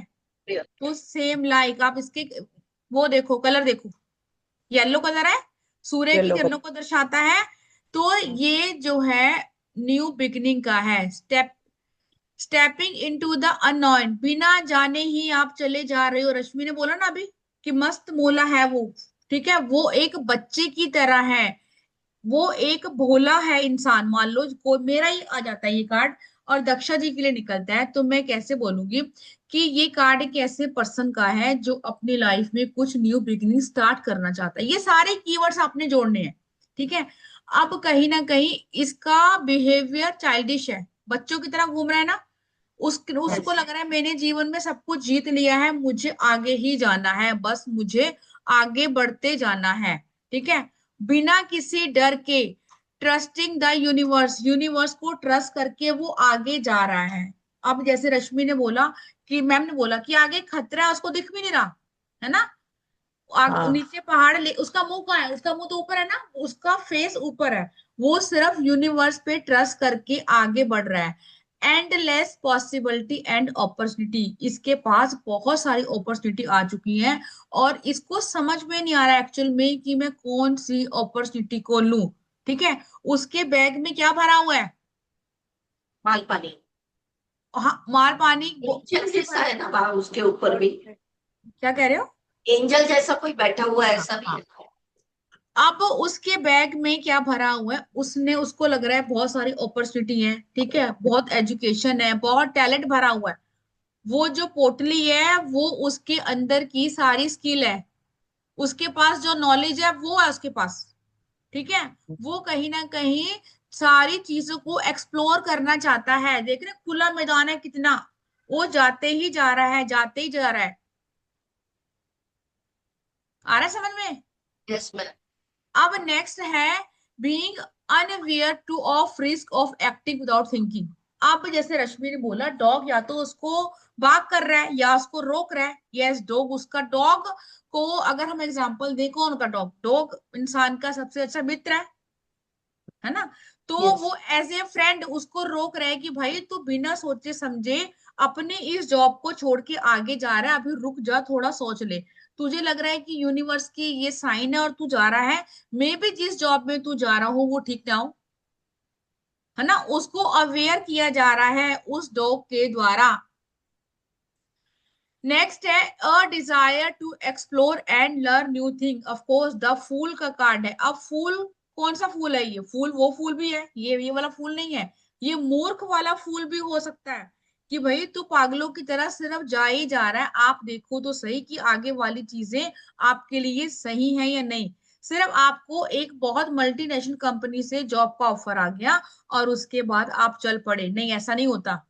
B: तो सेम लाइक आप इसके वो देखो, कलर देखो, येलो कलर है, सूर्य की
E: येलो
B: किरणों को दर्शाता है। तो ये जो है न्यू बिगिनिंग का है। स्टेपिंग इनटू द अननोन, बिना जाने ही आप चले जा रहे हो। रश्मि ने बोला ना अभी कि मस्त मोला है वो। ठीक है, वो एक बच्चे की तरह है, वो एक भोला है इंसान। मान लो को मेरा ही आ जाता है ये कार्ड और दक्षा जी के लिए निकलता है, तो मैं कैसे बोलूंगी कि ये कार्ड एक ऐसे पर्सन का है जो अपनी लाइफ में कुछ न्यू बिगिनिंग स्टार्ट करना चाहता है। ये सारे कीवर्ड्स आपने जोड़ने हैं। ठीक है। अब कहीं ना कहीं इसका बिहेवियर चाइल्डिश है, बच्चों की तरह घूम रहा है ना। उसको लग रहा है मैंने जीवन में सब कुछ जीत लिया है, मुझे आगे ही जाना है, बस मुझे आगे बढ़ते जाना है। ठीक है। बिना किसी डर के, ट्रस्टिंग द यूनिवर्स, यूनिवर्स को ट्रस्ट करके वो आगे जा रहा है। अब जैसे रश्मि ने बोला कि मैम ने बोला कि आगे खतरा है, उसको दिख भी नहीं रहा है ना।
E: हाँ।
B: नीचे पहाड़ ले, उसका मुंह कहाँ है? उसका मुंह तो ऊपर है ना, उसका फेस ऊपर है। वो सिर्फ यूनिवर्स पे ट्रस्ट करके आगे बढ़ रहा है। एंडलेस पॉसिबिलिटी एंड अपॉर्चुनिटी, इसके पास बहुत सारी अपॉर्चुनिटी आ चुकी है और इसको समझ में नहीं आ रहा एक्चुअल में कि मैं कौन सी अपॉर्चुनिटी को लूं। ठीक है। उसके बैग में क्या भरा हुआ है?
D: माल पानी।
B: हाँ, माल पानी
D: एंजल
B: कैसे
D: जैसा
B: भरा?
D: है ना वहां उसके ऊपर भी,
B: क्या कह रहे हो?
D: एंजल जैसा कोई बैठा हुआ है
B: हाँ
D: ऐसा भी
B: हाँ।
D: है।
B: अब उसके बैग में क्या भरा हुआ है? उसने उसको लग रहा है बहुत सारी अपॉर्चुनिटी है, ठीक है, बहुत एजुकेशन है, बहुत टैलेंट भरा हुआ है। वो जो पोटली है वो उसके अंदर की सारी स्किल है, उसके पास जो नॉलेज है वो है उसके पास। ठीक है। वो कहीं ना कहीं सारी चीजों को एक्सप्लोर करना चाहता है। देख रहे हैं, खुला मैदान है कितना, वो जाते ही जा रहा है, जाते ही जा रहा है। आ रहा है समझ में?
D: Yes ma'am.
B: अब नेक्स्ट है being unaware two of risk of acting without thinking. अब जैसे रश्मि ने बोला डॉग या तो उसको बाग कर रहा है या उसको रोक रहा है। यस, डॉग उसका, डॉग को अगर हम एग्जांपल दें, कौन का डॉग? डॉग इंसान का सबसे अच्छा मित्र है ना। तो
D: यस।
B: वो एज ए फ्रेंड उसको रोक रहा है कि भाई तू बिना सोचे समझे अपने इस जॉब को छोड़ के आगे जा रहा है, अभी रुक जा, थोड़ा सोच ले। तुझे लग रहा है कि यूनिवर्स की ये साइन है और तू जा रहा है, मे भी जिस जॉब में तू जा रहा हो वो ठीक ना हो, है ना। उसको अवेयर किया जा रहा है उस डॉग के द्वारा। नेक्स्ट है a desire to explore and learn new thing. Of course the fool का कार्ड है। अब फूल, कौन सा फूल है? ये फूल वो फूल भी है, ये वाला फूल नहीं है। ये मूर्ख वाला फूल भी हो सकता है कि भाई तू पागलों की तरह सिर्फ जा ही जा रहा है, आप देखो तो सही कि आगे वाली चीजें आपके लिए सही है या नहीं। सिर्फ आपको एक बहुत मल्टीनेशनल कंपनी से जॉब का ऑफर आ गया और उसके बाद आप चल पड़े, नहीं, ऐसा नहीं होता।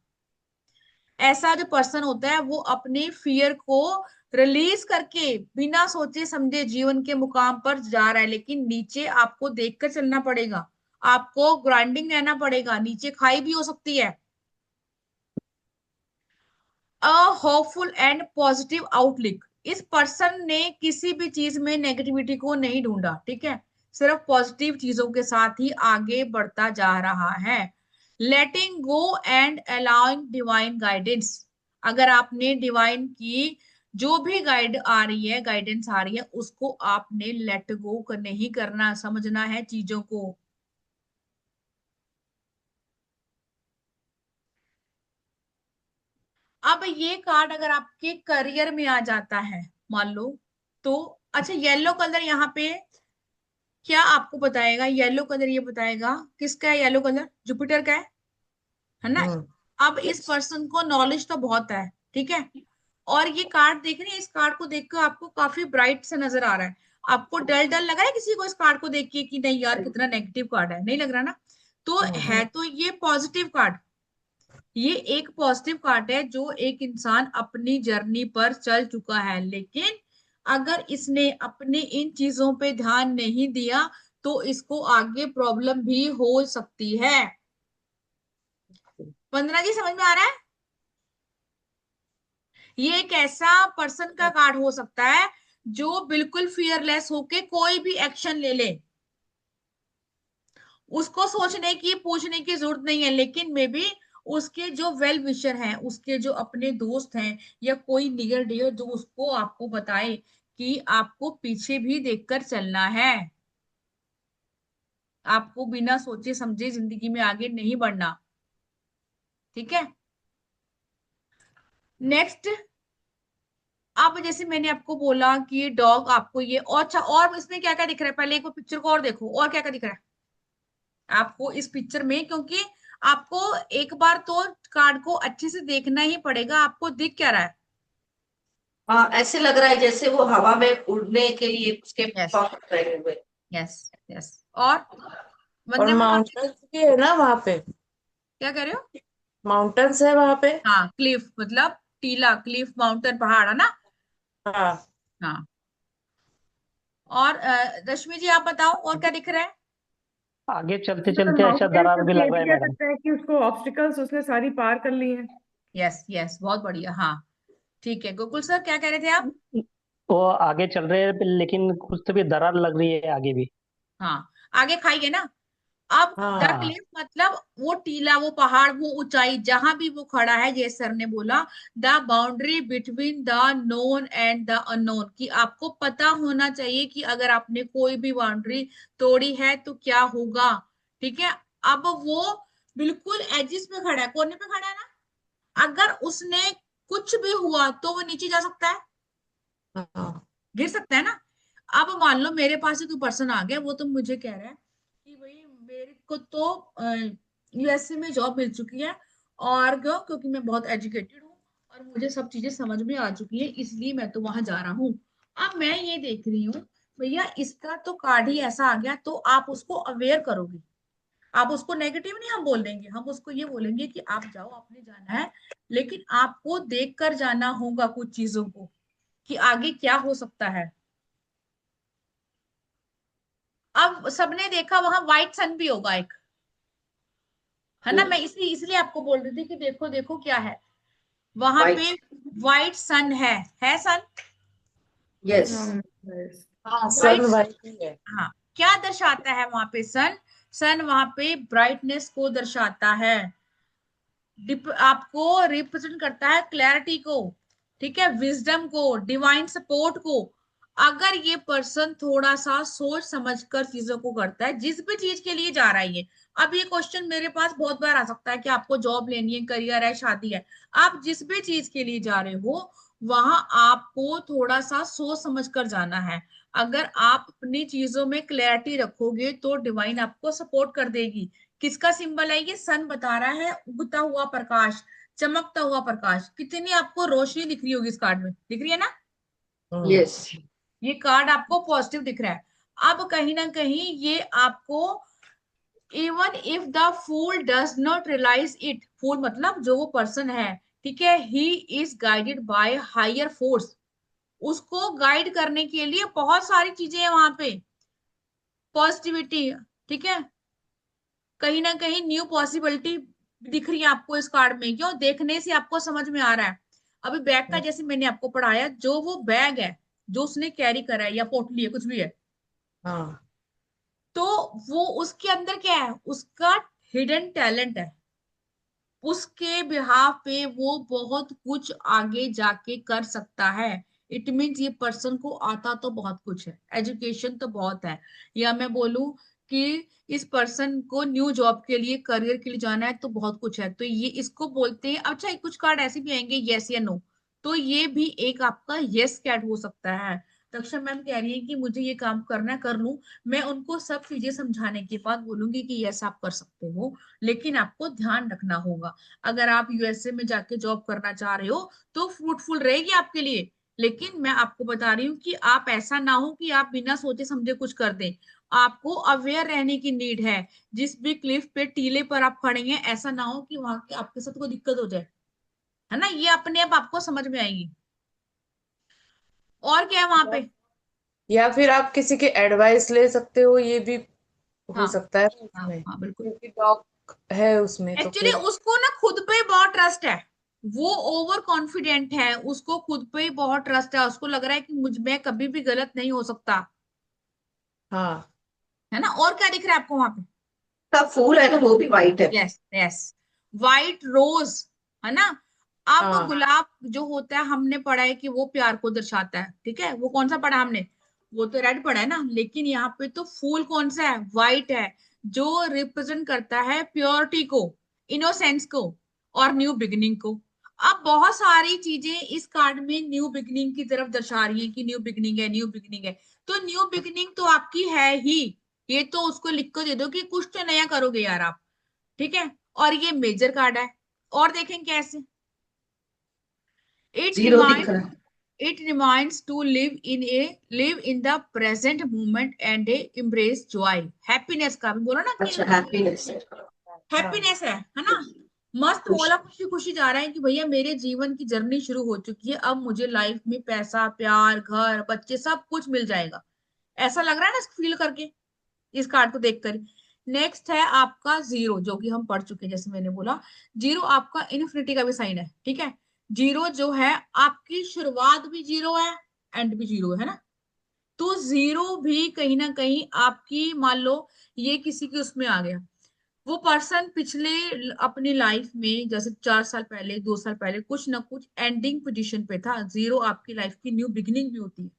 B: ऐसा जो पर्सन होता है वो अपने फियर को रिलीज करके बिना सोचे समझे जीवन के मुकाम पर जा रहा है, लेकिन नीचे आपको देखकर चलना पड़ेगा, आपको ग्राइंडिंग रहना पड़ेगा, नीचे खाई भी हो सकती है। अ होपफुल एंड पॉजिटिव आउटलुक, इस पर्सन ने किसी भी चीज में नेगेटिविटी को नहीं ढूंढा, ठीक है, सिर्फ पॉजिटिव चीजों के साथ ही आगे बढ़ता जा रहा है। Letting go and allowing divine guidance, अगर आपने डिवाइन की जो भी गाइड आ रही है, गाइडेंस आ रही है, उसको आपने लेट गो नहीं करना, समझना है चीजों को। अब ये कार्ड अगर आपके करियर में आ जाता है मान लो, तो अच्छा येलो कलर यहाँ पे क्या आपको बताएगा, येलो कलर ये बताएगा किसका है, येलो कलर जुपिटर का है ना।
E: हम्म।
B: अब इस पर्सन को नॉलेज तो बहुत है, ठीक है, और ये कार्ड देख रहे हैं, इस कार्ड को देखकर आपको काफी ब्राइट से नजर आ रहा है। आपको डल डल लग रहा है किसी को इस कार्ड को देख के कि नहीं यार कितना नेगेटिव कार्ड है, नहीं लग रहा ना। तो है तो ये पॉजिटिव कार्ड, ये एक पॉजिटिव कार्ड है जो एक इंसान अपनी जर्नी पर चल चुका है, लेकिन अगर इसने अपने इन चीजों पे ध्यान नहीं दिया तो इसको आगे प्रॉब्लम भी हो सकती है। 15 जी समझ में आ रहा है। ये एक ऐसा पर्सन का कार्ड हो सकता है जो बिल्कुल फियरलेस होके कोई भी एक्शन ले ले, उसको सोचने की पूछने की जरूरत नहीं है, लेकिन मे बी उसके जो वेल विशर हैं, उसके जो अपने दोस्त हैं या कोई नियर डियर जो उसको आपको बताए कि आपको पीछे भी देखकर चलना है, आपको बिना सोचे समझे जिंदगी में आगे नहीं बढ़ना, ठीक है। नेक्स्ट, अब जैसे मैंने आपको बोला कि ये डॉग आपको ये, और अच्छा और इसमें क्या क्या दिख रहा है, पहले एक बार पिक्चर को और देखो और क्या क्या दिख रहा है आपको इस पिक्चर में, क्योंकि आपको एक बार तो कार्ड को अच्छे से देखना ही पड़ेगा। आपको दिख क्या रहा है।
D: हाँ, ऐसे लग रहा है जैसे वो हवा में उड़ने के लिए उसके
B: यस
D: पंख रहे हुए।
B: Yes yes. और
E: और
B: वंदना मैम आप
E: माउंटेन्स भी है ना वहां पे,
B: क्या कह रहे हो।
E: माउंटेन्स है वहां पे।
B: हाँ क्लिफ मतलब टीला, क्लिफ माउंटेन पहाड़ है ना।
E: हाँ।
B: हाँ। और रश्मि जी आप बताओ और क्या दिख रहा है।
C: आगे चलते
A: तो
C: चलते ऐसा
A: माउंटेन
C: दरार भी
A: करके ये
C: लग
A: भी
C: रहा है
A: कह
C: मैडम।
A: सकते हैं कि उसको ऑब्स्टिकल्स उसने सारी पार कर ली हैं।
B: यस यस बहुत बढ़िया, हाँ ठीक है। गोकुल सर क्या कह रहे थे आप।
C: वो आगे चल रहे हैं लेकिन कुछ तो भी दरार लग रही है आगे भी।
B: हाँ आगे खाइए ना। अब द
E: हाँ।
C: हाँ।
B: क्लिफ मतलब वो टीला, वो पहाड़, वो ऊंचाई जहां भी वो खड़ा है, जैसे सर ने बोला the boundary between the known and the unknown, कि आपको पता होना चाहिए कि अगर आपने कोई भी बाउंड्री तोड़ी है तो क्या होगा, ठीक है। अब वो बिल्कुल एजिस पे खड़ा है, कोने पे खड़ा है ना, अगर उसने कुछ भी हुआ तो वो नीचे जा सकता है,
E: हाँ।
B: गिर सकता है ना। अब मान लो मेरे पास ही कोई पर्सन आ गया, वो तो मुझे कह रहा है कि भाई मेरे को तो यूएसए में जॉब मिल चुकी है, और क्यों, क्योंकि मैं बहुत एजुकेटेड हूँ और मुझे सब चीजें समझ में आ चुकी है, इसलिए मैं तो वहां जा रहा हूँ। अब मैं ये देख रही हूँ भैया इसका तो कार्ड ही ऐसा आ गया, तो आप उसको अवेयर करोगे, आप उसको नेगेटिव नहीं हम बोल देंगे, हम उसको ये बोलेंगे कि आप जाओ, आपने जाना है, लेकिन आपको देख कर जाना होगा कुछ चीजों को कि आगे क्या हो सकता है। अब सबने देखा वहां व्हाइट सन भी होगा एक, है ना, मैं इसलिए आपको बोल रही थी कि देखो देखो क्या है वहां
D: वाइट।
B: पे, व्हाइट सन है सन,
D: यस।
A: Yes.
E: हाँ सन
B: व्हाइट।
E: वाइट ही है।
B: हाँ क्या दर्शाता है वहां पे सन, सन वहां पे ब्राइटनेस को दर्शाता है, आपको रिप्रेजेंट करता है क्लैरिटी को, ठीक है, विजडम को, डिवाइन सपोर्ट को। अगर ये पर्सन थोड़ा सा सोच समझकर चीजों को करता है, जिस भी चीज के लिए जा रहा है ये, अब ये क्वेश्चन मेरे पास बहुत बार आ सकता है कि आपको जॉब लेनी है, करियर है, शादी है, आप जिस भी चीज के लिए जा रहे हो वहां आपको थोड़ा सा सोच समझ कर जाना है। अगर आप अपनी चीजों में क्लैरिटी रखोगे तो डिवाइन आपको सपोर्ट कर देगी। किसका सिंबल है ये, सन बता रहा है उगता हुआ प्रकाश, चमकता हुआ प्रकाश, कितनी आपको रोशनी दिख रही होगी इस कार्ड में, दिख रही है ना।
E: हम्म।
D: यस।
B: ये कार्ड आपको पॉजिटिव दिख रहा है। अब कहीं ना कहीं ये आपको, even if the fool does not realise it, fool मतलब जो वो पर्सन है, ठीक है, he is guided by higher force, उसको गाइड करने के लिए बहुत सारी चीजें हैं वहां पे, पॉजिटिविटी, ठीक है, कहीं ना कहीं न्यू पॉसिबिलिटी दिख रही है आपको इस कार्ड में। क्यों? देखने से आपको समझ में आ रहा है। अभी बैग का जैसे मैंने आपको पढ़ाया, जो वो बैग है जो उसने कैरी करा है या पोटली है कुछ भी है,
E: हाँ
B: तो वो उसके अंदर क्या है, उसका हिडन टैलेंट है। उसके बिहाफ पे वो बहुत कुछ आगे जाके कर सकता है। इट मीन्स ये पर्सन को आता तो बहुत कुछ है, एजुकेशन तो बहुत है, या मैं बोलूं कि इस पर्सन को न्यू जॉब के लिए, करियर के लिए जाना है तो बहुत कुछ है। तो ये इसको बोलते हैं। अच्छा, कुछ कार्ड ऐसे भी आएंगे यस या नो, तो ये भी एक आपका यस कैट हो सकता है। दक्षा मैम कह रही है कि मुझे ये काम करना है, कर लूं। मैं उनको सब चीजें समझाने के बाद बोलूंगी कि यस आप कर सकते हो, लेकिन आपको ध्यान रखना होगा। अगर आप यूएसए में जाके जॉब करना चाह रहे हो तो फ्रूटफुल रहेगी आपके लिए, लेकिन मैं आपको बता रही हूँ कि आप ऐसा ना हो कि आप बिना सोचे समझे कुछ कर दें। आपको अवेयर रहने की नीड है। जिस भी क्लिफ पे, टीले पर आप खड़े हैं, ऐसा ना हो कि वहां के आपके साथ कोई दिक्कत हो जाए, है ना, ये अपने आप आपको समझ में आएगी। और क्या है वहां पे?
E: या फिर आप किसी की एडवाइस ले सकते हो, ये भी हो
B: हाँ
E: सकता है
B: हाँ
E: उसमें,
B: हाँ, बिल्कुल।
E: क्योंकि डॉग है उसमें तो
B: एक्चुअली
E: फिर।
B: उसको ना खुद पे बहुत ट्रस्ट है, वो ओवर कॉन्फिडेंट है, उसको खुद पे ही बहुत ट्रस्ट है, उसको लग रहा है कि मुझ में कभी भी गलत नहीं हो सकता,
E: हाँ
B: है ना। और क्या दिख रहा है आपको वहां पे?
D: का फूल है ना, वो भी वाइट है।
B: यस यस, वाइट रोज, है ना। अब
E: हाँ
B: गुलाब जो होता है, हमने पढ़ा है कि वो प्यार को दर्शाता है, ठीक है, वो कौन सा पढ़ा हमने? वो तो रेड पढ़ा है ना, लेकिन यहाँ पे तो फूल कौन सा है? वाइट है, जो रिप्रेजेंट करता है प्योरिटी को, इनोसेंस को, और न्यू बिगिनिंग को। अब बहुत सारी चीजें इस कार्ड में न्यू बिगिनिंग की तरफ दर्शा रही है कि न्यू बिगिनिंग है, न्यू बिगिनिंग है। तो न्यू बिगिनिंग तो आपकी है ही, ये तो उसको लिख कर दे दो कि कुछ तो नया करोगे यार आप, ठीक है। और ये मेजर कार्ड है। और देखें कैसे, इट
D: जीरो दिख
B: रिमाइंड,
D: रहा है।
B: It reminds to live in the present moment and embrace joy, happiness का भी बोला ना कि
D: अच्छा, हैप्पीनेस है।
E: हाँ
B: हैप्पीनेस है ना। मस्त
D: खुश।
B: बोला, खुशी खुशी जा रहा है कि भैया मेरे जीवन की जर्नी शुरू हो चुकी है, अब मुझे लाइफ में पैसा, प्यार, घर, बच्चे सब कुछ मिल जाएगा, ऐसा लग रहा है ना फील करके, इस कार्ड को देखकर। नेक्स्ट है आपका जीरो, जो कि हम पढ़ चुके हैं, जैसे मैंने बोला जीरो आपका इन्फिनिटी का भी साइन है, ठीक है। जीरो जो है, आपकी शुरुआत भी जीरो है, एंड भी जीरो है ना। तो जीरो भी कहीं ना कहीं आपकी, मान लो ये किसी के उसमें आ गया, वो पर्सन पिछले अपनी लाइफ में, जैसे 4 साल पहले, 2 साल पहले, कुछ ना कुछ एंडिंग पोजीशन पे था। जीरो आपकी लाइफ की न्यू बिगिनिंग भी होती है।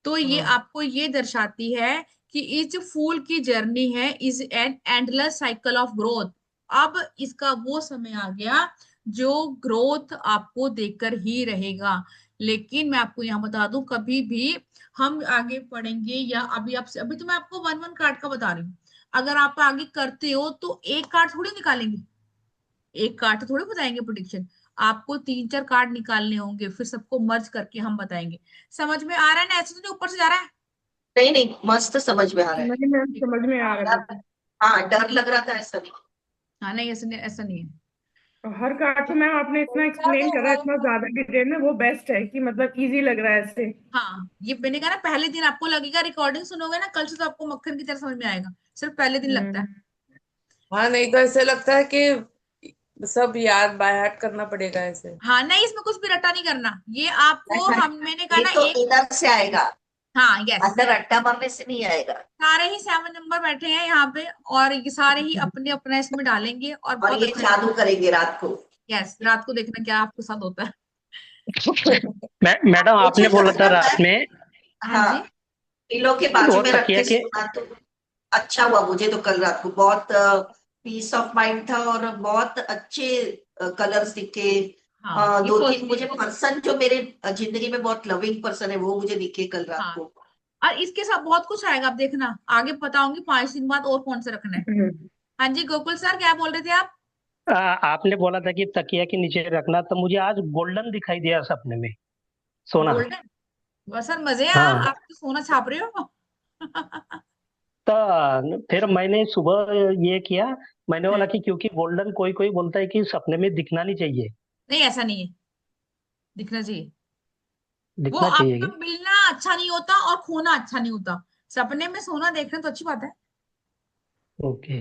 B: तो ये
E: हाँ
B: आपको ये दर्शाती है कि इस फूल की जर्नी है is an endless cycle of growth. अब इसका वो समय आ गया जो ग्रोथ आपको देकर ही रहेगा। लेकिन मैं आपको यहाँ बता दूं, कभी भी हम आगे पढ़ेंगे या अभी आपसे, अभी तो मैं आपको वन वन कार्ड का बता रही हूँ, अगर आप आगे करते हो तो एक कार्ड थोड़ी निकालेंगे, एक कार्ड तो थोड़ी बताएंगे प्रोडिक्शन, आपको 3 4 कार्ड निकालने होंगे, फिर सबको मर्ज करके हम बताएंगे। समझ में आ रहा है ना? ऐसे तो नहीं ऊपर से जा रहा है?
D: नहीं नहीं, मस्त समझ में आ रहा है।
A: नहीं मैम,
B: ठीक है।
A: समझ में आ रहा है
D: डर,
A: बिल्कुल।
D: हाँ डर लग रहा था, ऐसा नहीं।
B: हाँ नहीं, ऐसा नहीं है।
A: और हर कार्ड को मैम आपने इतना एक्सप्लेन करा, इतना ज्यादा डिटेल में, वो बेस्ट है कि मतलब इजी लग रहा है ऐसे।
B: हाँ, ये मैंने कहा ना, पहले दिन आपको लगेगा, रिकॉर्डिंग सुनोगे ना कल से तो आपको मक्खन की तरह समझ में आएगा, सिर्फ पहले दिन लगता है।
A: हम्म।
E: हाँ, नहीं तो ऐसे लगता है कि सब याद बाय हार्ट करना पड़ेगा ऐसे।
B: हाँ नहीं, इसमें कुछ भी रटा नहीं करना, ये आपको, हम मैंने कहा
D: ये
B: ना
D: तो
B: एक,
D: इधर से आएगा,
B: हाँ यस,
D: अंदर अट्टा मारने से नहीं आएगा।
B: सारे ही 7 नंबर बैठे हैं यहाँ पे, और ये सारे ही अपने अपना इसमें डालेंगे और
D: और
B: बहुत
D: ये
B: अच्छा
D: जादू करेंगे रात को।
B: यस, रात को देखना क्या आपके साथ होता है।
C: मैडम
D: मुझे
C: आपने बोला था
D: लगता है,
C: रात में
B: हाँ
D: हाँ,
B: जी।
D: पिलो के बाजू
C: वो
D: में रख
C: तकिया
D: के
C: के।
D: सोना तो अच्छा हुआ। मुझे तो कल रात को बहुत पीस ऑफ माइंड था, और बहुत अच्छे कलर्स दिखे।
B: हाँ ये
D: 2 3 मुझे
B: पॉजिटिव,
D: पर्सन जो मेरे जिंदगी में बहुत लविंग पर्सन है, वो मुझे दिखे कल रात
B: हाँ,
D: को।
B: और इसके साथ बहुत कुछ आएगा, आप देखना आगे बताऊंगी 5 दिन बाद और कौन से रखना है। हाँ जी, गोकुल सर क्या बोल रहे थे आप?
C: आपने बोला था कि तकिया के नीचे रखना, तो मुझे आज गोल्डन दिखाई दिया सपने में, सोना।
B: गोल्डन? बस सर मजे हैं,
C: हाँ।
B: आप तो सोना छाप रहे हो।
C: तो फिर मैंने सुबह ये किया, मैंने बोला कि क्योंकि गोल्डन कोई कोई बोलता है कि सपने में दिखना नहीं चाहिए।
B: नहीं ऐसा नहीं है, दिखना चाहिए। वो
C: दिखना चाहिए
B: आपका
C: कि।
B: मिलना अच्छा नहीं होता और खोना अच्छा नहीं होता। सपने में सोना देखना तो अच्छी बात है।
C: ओके।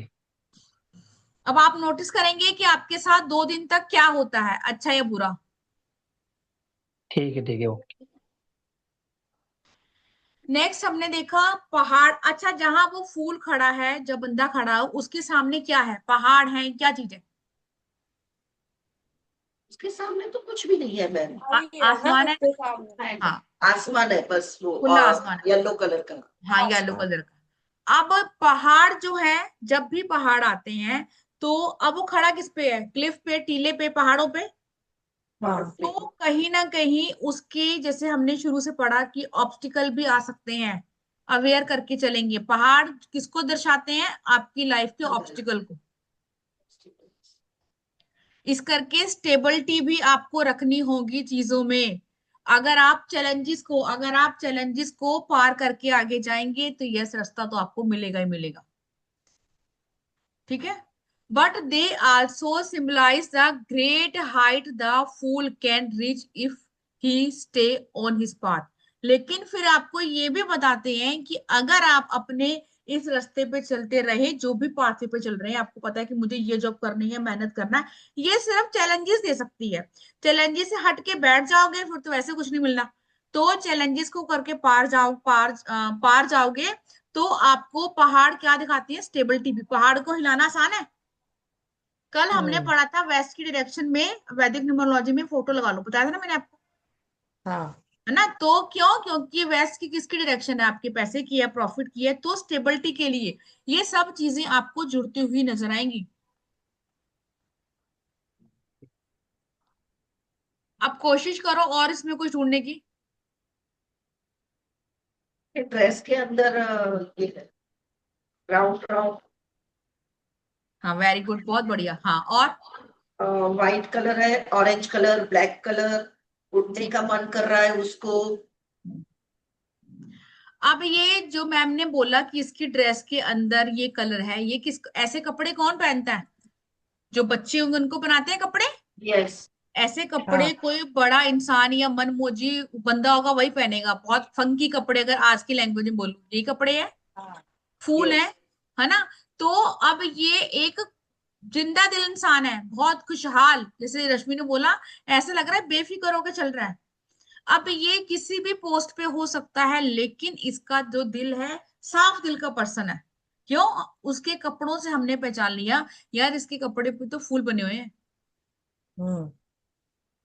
B: अब आप नोटिस करेंगे कि आपके साथ 2 दिन तक क्या होता है, अच्छा या बुरा।
C: ठीक है ओके।
B: नेक्स्ट हमने देखा पहाड़। अच्छा, जहां वो फूल खड़ा है, जब बंदा खड़ा हो उसके सामने क्या है, पहाड़ है, क्या चीज है?
D: उसके सामने तो कुछ भी नहीं है मैम।
E: वही है ना
B: आसमान है।
E: उसके सामने।
B: हाँ,
D: आसमान है बस वो,
B: खुला आसमान है।
D: येलो कलर का।
B: हाँ, येलो कलर का। अब पहाड़ जो है, जब भी पहाड़ आते हैं तो अब वो खड़ा किस पे है, क्लिफ पे, टीले पे, पहाड़ों पे।
E: हाँ
B: तो कहीं ना कहीं उसके, जैसे हमने शुरू से पढ़ा कि ऑब्स्टिकल भी आ सकते हैं। अवेयर करके चलेंगे, पहाड़ किसको दर्शाते हैं, आपकी लाइफ के ऑब्स्टिकल को। इस करके स्टेबिलिटी भी आपको रखनी होगी चीजों में। अगर आप चैलेंजेस को पार करके आगे जाएंगे तो यस, रास्ता तो आपको मिलेगा ही मिलेगा। ठीक है। But they also symbolise the great height the fool can reach if he stay on his path. लेकिन फिर आपको ये भी बताते हैं कि अगर आप अपने इस रास्ते पे चलते रहे, जो भी पाथे पे चल रहे हैं, आपको पता है कि मुझे ये जॉब करनी है, मेहनत करना है, ये सिर्फ चैलेंजेस दे सकती है। चैलेंजेस से हट के बैठ जाओगे फिर तो वैसे कुछ नहीं मिलना। तो चैलेंजेस को करके पार जाओगे तो आपको पहाड़ क्या दिखाती है, स्टेबिलिटी भी। पहाड़ को हिलाना आसान है। कल हमने
E: हम्म
B: पढ़ा था वेस्ट की डायरेक्शन में, वैदिक न्यूमरोलॉजी में फोटो लगा लो, बताया था ना मैंने आपको,
E: हाँ
B: है ना। तो क्यों, क्योंकि वेस्ट की किसकी डायरेक्शन है, आपके पैसे की है, प्रॉफिट की है, तो स्टेबिलिटी के लिए ये सब चीजें आपको जुड़ती हुई नजर आएंगी। अब कोशिश करो और इसमें कुछ ढूंढने की।
D: ड्रेस के अंदर ये है, राउंड राउंड
B: हाँ, वेरी गुड, बहुत बढ़िया। हाँ, और
D: व्हाइट कलर है, ऑरेंज कलर, ब्लैक कलर। उड़ने का मन कर रहा है उसको।
B: अब ये जो मैम ने बोला कि इसकी ड्रेस के अंदर ये कलर है, ये किस, ऐसे कपड़े कौन पहनता है? जो बच्चे होंगे उनको बनाते हैं कपड़े।
D: यस।
B: ऐसे कपड़े
E: हाँ
B: कोई बड़ा इंसान या मनमोजी बंदा होगा वही पहनेगा, बहुत फंकी कपड़े, अगर आज की लैंग्वेज में बोलूं, यही कपड़े हैं,
E: हाँ
B: फूल
D: यस।
B: है ना। तो अब ये एक जिंदा दिल इंसान है, बहुत खुशहाल, जैसे रश्मि ने बोला, ऐसा लग रहा है बेफिक्र होकर चल रहा है। अब ये किसी भी पोस्ट पे हो सकता है, लेकिन इसका जो दिल है, साफ दिल का पर्सन है। क्यों? उसके कपड़ों से हमने पहचान लिया, यार इसके कपड़े पे तो फूल बने हुए हैं।
E: हम्म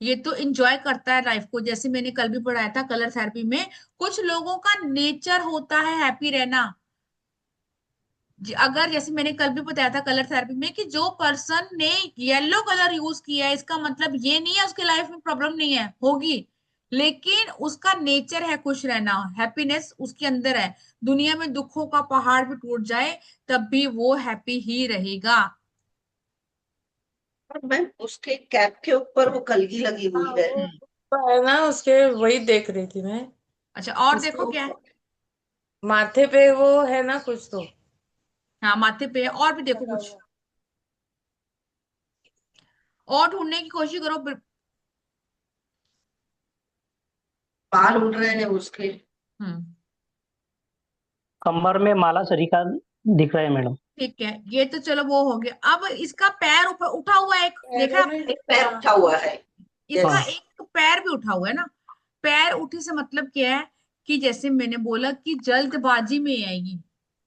B: ये तो एंजॉय करता है लाइफ को। जैसे मैंने कल भी पढ़ाया था कलर थेरेपी में, कुछ लोगों का नेचर होता है हैप्पी रहना। अगर जैसे मैंने कल भी बताया था कलर थेरेपी में कि जो पर्सन ने येलो कलर यूज किया है, इसका मतलब ये नहीं है उसके लाइफ में प्रॉब्लम नहीं है, होगी, लेकिन उसका नेचर है खुश रहना, हैप्पीनेस उसके अंदर है। दुनिया में दुखों का पहाड़ भी टूट जाए तब भी वो हैप्पी ही रहेगा।
D: और मैम उसके कैप के ऊपर वो कलगी लगी हुई
E: हाँ
D: है।
E: वो
B: हम्म।
E: तो है ना उसके, वही देख रही थी मैं।
B: अच्छा, और देखो
E: उसको
B: क्या है।
E: माथे पे वो है ना कुछ तो
B: हाँ, माथे पे है, और भी देखो
E: लगा
B: कुछ,
E: हुआ।
B: और ढूंढने की कोशिश करो।
D: बाल उड़ रहे हैं उसके।
B: हम्म।
C: कमर में माला सरीका दिख रहा है मैडम।
B: ठीक है, ये तो चलो वो हो गया। अब इसका पैर ऊपर उठा हुआ है, एक देखा
E: पैरों
B: आपने?
E: में
D: एक पैर
E: हाँ
D: उठा हुआ है।
B: इसका
D: यस।
C: हाँ।
B: एक पैर भी उठा हुआ है ना। पैर उठे से मतलब क्या है, कि जैसे मैंने बोला कि जल्दबाजी में है ये।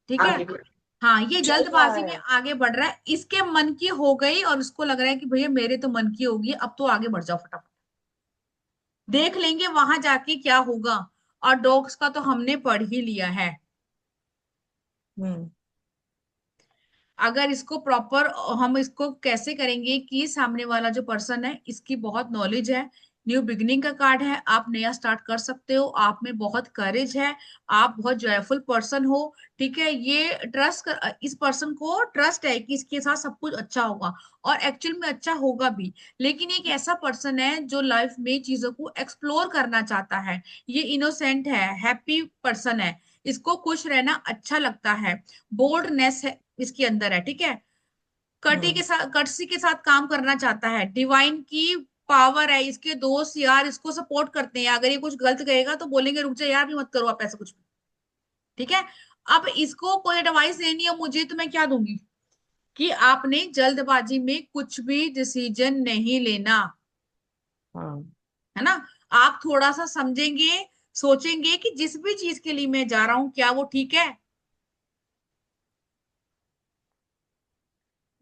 B: ठीक है।
D: आगे बढ़।
B: हाँ, ये
E: चल रहा
B: जल्दबाजी में
E: है।
B: आगे बढ़ रहा है, इसके मन की हो गई और उसको लग रहा है कि भैया मेरे तो मन की होगी, अब तो आगे बढ़ जाओ फटाफट, देख लेंगे वहां जाके क्या होगा। और डॉग्स का तो हमने पढ़ ही लिया है।
E: हम्म
B: अगर इसको प्रॉपर, हम इसको कैसे करेंगे कि सामने वाला जो पर्सन है इसकी बहुत नॉलेज है, न्यू बिगनिंग का कार्ड है, आप नया स्टार्ट कर सकते हो, आप में बहुत करेज है, आप बहुत जॉयफुल पर्सन हो। ठीक है, ये इस पर्सन को ट्रस्ट है कि इसके साथ सब कुछ अच्छा होगा, और एक्चुअल में अच्छा होगा भी। लेकिन एक ऐसा पर्सन है जो लाइफ में चीजों को एक्सप्लोर करना चाहता है। ये इनोसेंट है, हैप्पी पर्सन है, इसको खुश रहना अच्छा लगता है, बोल्डनेस है इसके अंदर है। ठीक है,
E: हम्म
B: कटी के साथ काम करना चाहता है, डिवाइन की पावर है, इसके दोस्त यार इसको सपोर्ट करते हैं, अगर ये कुछ गलत कहेगा तो बोलेंगे रुक जा यार, भी मत करो आप ऐसा कुछ भी। ठीक है। अब इसको कोई एडवाइस देनी है मुझे तो मैं क्या दूंगी कि आपने जल्दबाजी में कुछ भी डिसीजन नहीं लेना,
E: हाँ।
B: है ना। आप थोड़ा सा समझेंगे, सोचेंगे कि जिस भी चीज के लिए मैं जा रहा हूं क्या वो ठीक है।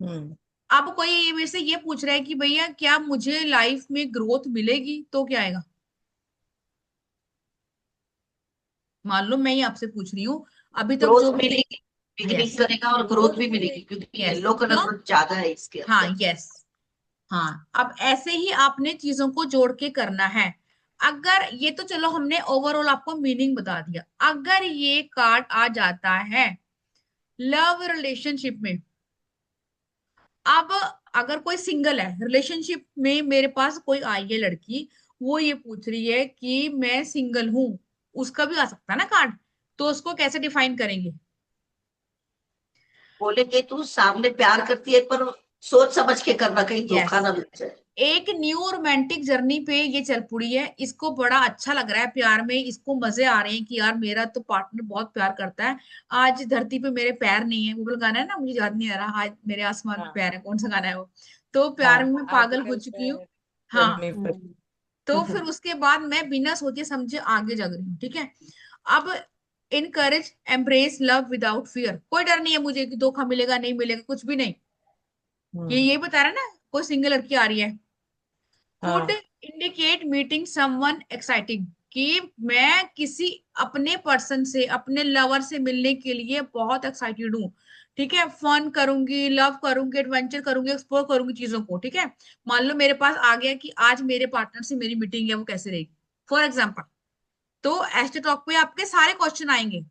E: हम्म।
B: अब कोई मेरे से ये पूछ रहा है कि भैया क्या मुझे लाइफ में ग्रोथ मिलेगी, तो क्या आएगा। मान लो मैं ये आपसे पूछ रही हूँ, अभी तक जो
D: ग्रोथ
B: भी।
D: मिलेगी, बिगिनिंग
B: यस।
D: करेगा और ग्रोथ भी मिलेगी क्योंकि
B: यस
D: येलो कलर
B: क्यों।
D: कुछ ज्यादा है इसके
B: हाँ
D: अंदर।
B: यस। हाँ अब ऐसे ही आपने चीजों को जोड़ के करना है। अगर ये तो चलो हमने ओवरऑल आपको मीनिंग बता दिया, अगर ये कार्ड आ जाता है लव रिलेशनशिप में। अब अगर कोई सिंगल है रिलेशनशिप में, मेरे पास कोई आई है लड़की, वो ये पूछ रही है कि मैं सिंगल हूं, उसका भी आ सकता है ना कार्ड, तो उसको कैसे डिफाइन करेंगे।
D: बोलेंगे तू सामने प्यार करती है पर सोच समझ के करना, कहीं
B: यस।
D: धोखा ना मिल जाए।
B: एक न्यू रोमांटिक जर्नी पे ये चल पड़ी है, इसको बड़ा अच्छा लग रहा है प्यार में, इसको मजे आ रहे हैं कि यार मेरा तो पार्टनर बहुत प्यार करता है। आज धरती पे मेरे पैर नहीं है, वो वाला गाना है ना, मुझे याद नहीं आ रहा, आज मेरे आसमान में
E: हाँ।
B: पैर है, कौन सा गाना है वो। तो प्यार
E: हाँ,
B: में मैं
E: आज
B: पागल हो
E: मेरे
B: चुकी हूँ।
E: पैर
B: हाँ।
E: जमीन पर।
B: तो फिर उसके बाद मैं बिना सोचे समझे आगे जग रही हूँ। ठीक है। अब encourage embrace love without fear, कोई डर नहीं है मुझे कि धोखा मिलेगा नहीं मिलेगा, कुछ भी नहीं।
E: हम्म।
B: ये बता रहा है ना, कोई सिंगल लड़की आ रही है। कुड
E: हाँ।
B: इंडिकेट मीटिंग समवन एक्साइटिंग, कि मैं किसी अपने पर्सन से, अपने लवर से मिलने के लिए बहुत एक्साइटेड हूँ। ठीक है। फन करूंगी, लव करूंगी, एडवेंचर करूंगी, एक्सप्लोर करूंगी चीजों को। ठीक है। मान लो मेरे पास आ गया कि आज मेरे पार्टनर से मेरी मीटिंग है, वो कैसे रहेगी फॉर एग्जाम्पल। तो एस्ट्रो टॉक पे आपके सारे क्वेश्चन आएंगे।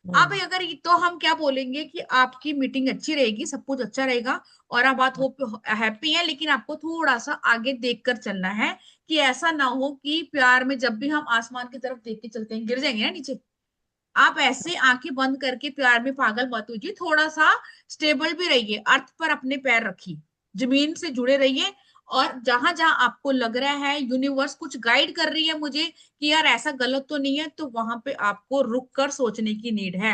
B: अब
E: हम्म।
B: अगर तो हम क्या बोलेंगे कि आपकी मीटिंग अच्छी रहेगी, सब कुछ अच्छा रहेगा, और आप बात हो हैप्पी है, लेकिन आपको थोड़ा सा आगे देखकर चलना है कि ऐसा ना हो कि प्यार में जब भी हम आसमान की तरफ देख के चलते हैं गिर जाएंगे ना नीचे। आप ऐसे आंखें बंद करके प्यार में पागल मत होइए, थोड़ा सा स्टेबल भी रहिए, अर्थ पर अपने पैर रखिए, जमीन से जुड़े रहिए। और जहां जहां आपको लग रहा है यूनिवर्स कुछ गाइड कर रही है मुझे कि यार ऐसा गलत तो नहीं है, तो वहां पे आपको रुक कर सोचने की नीड है।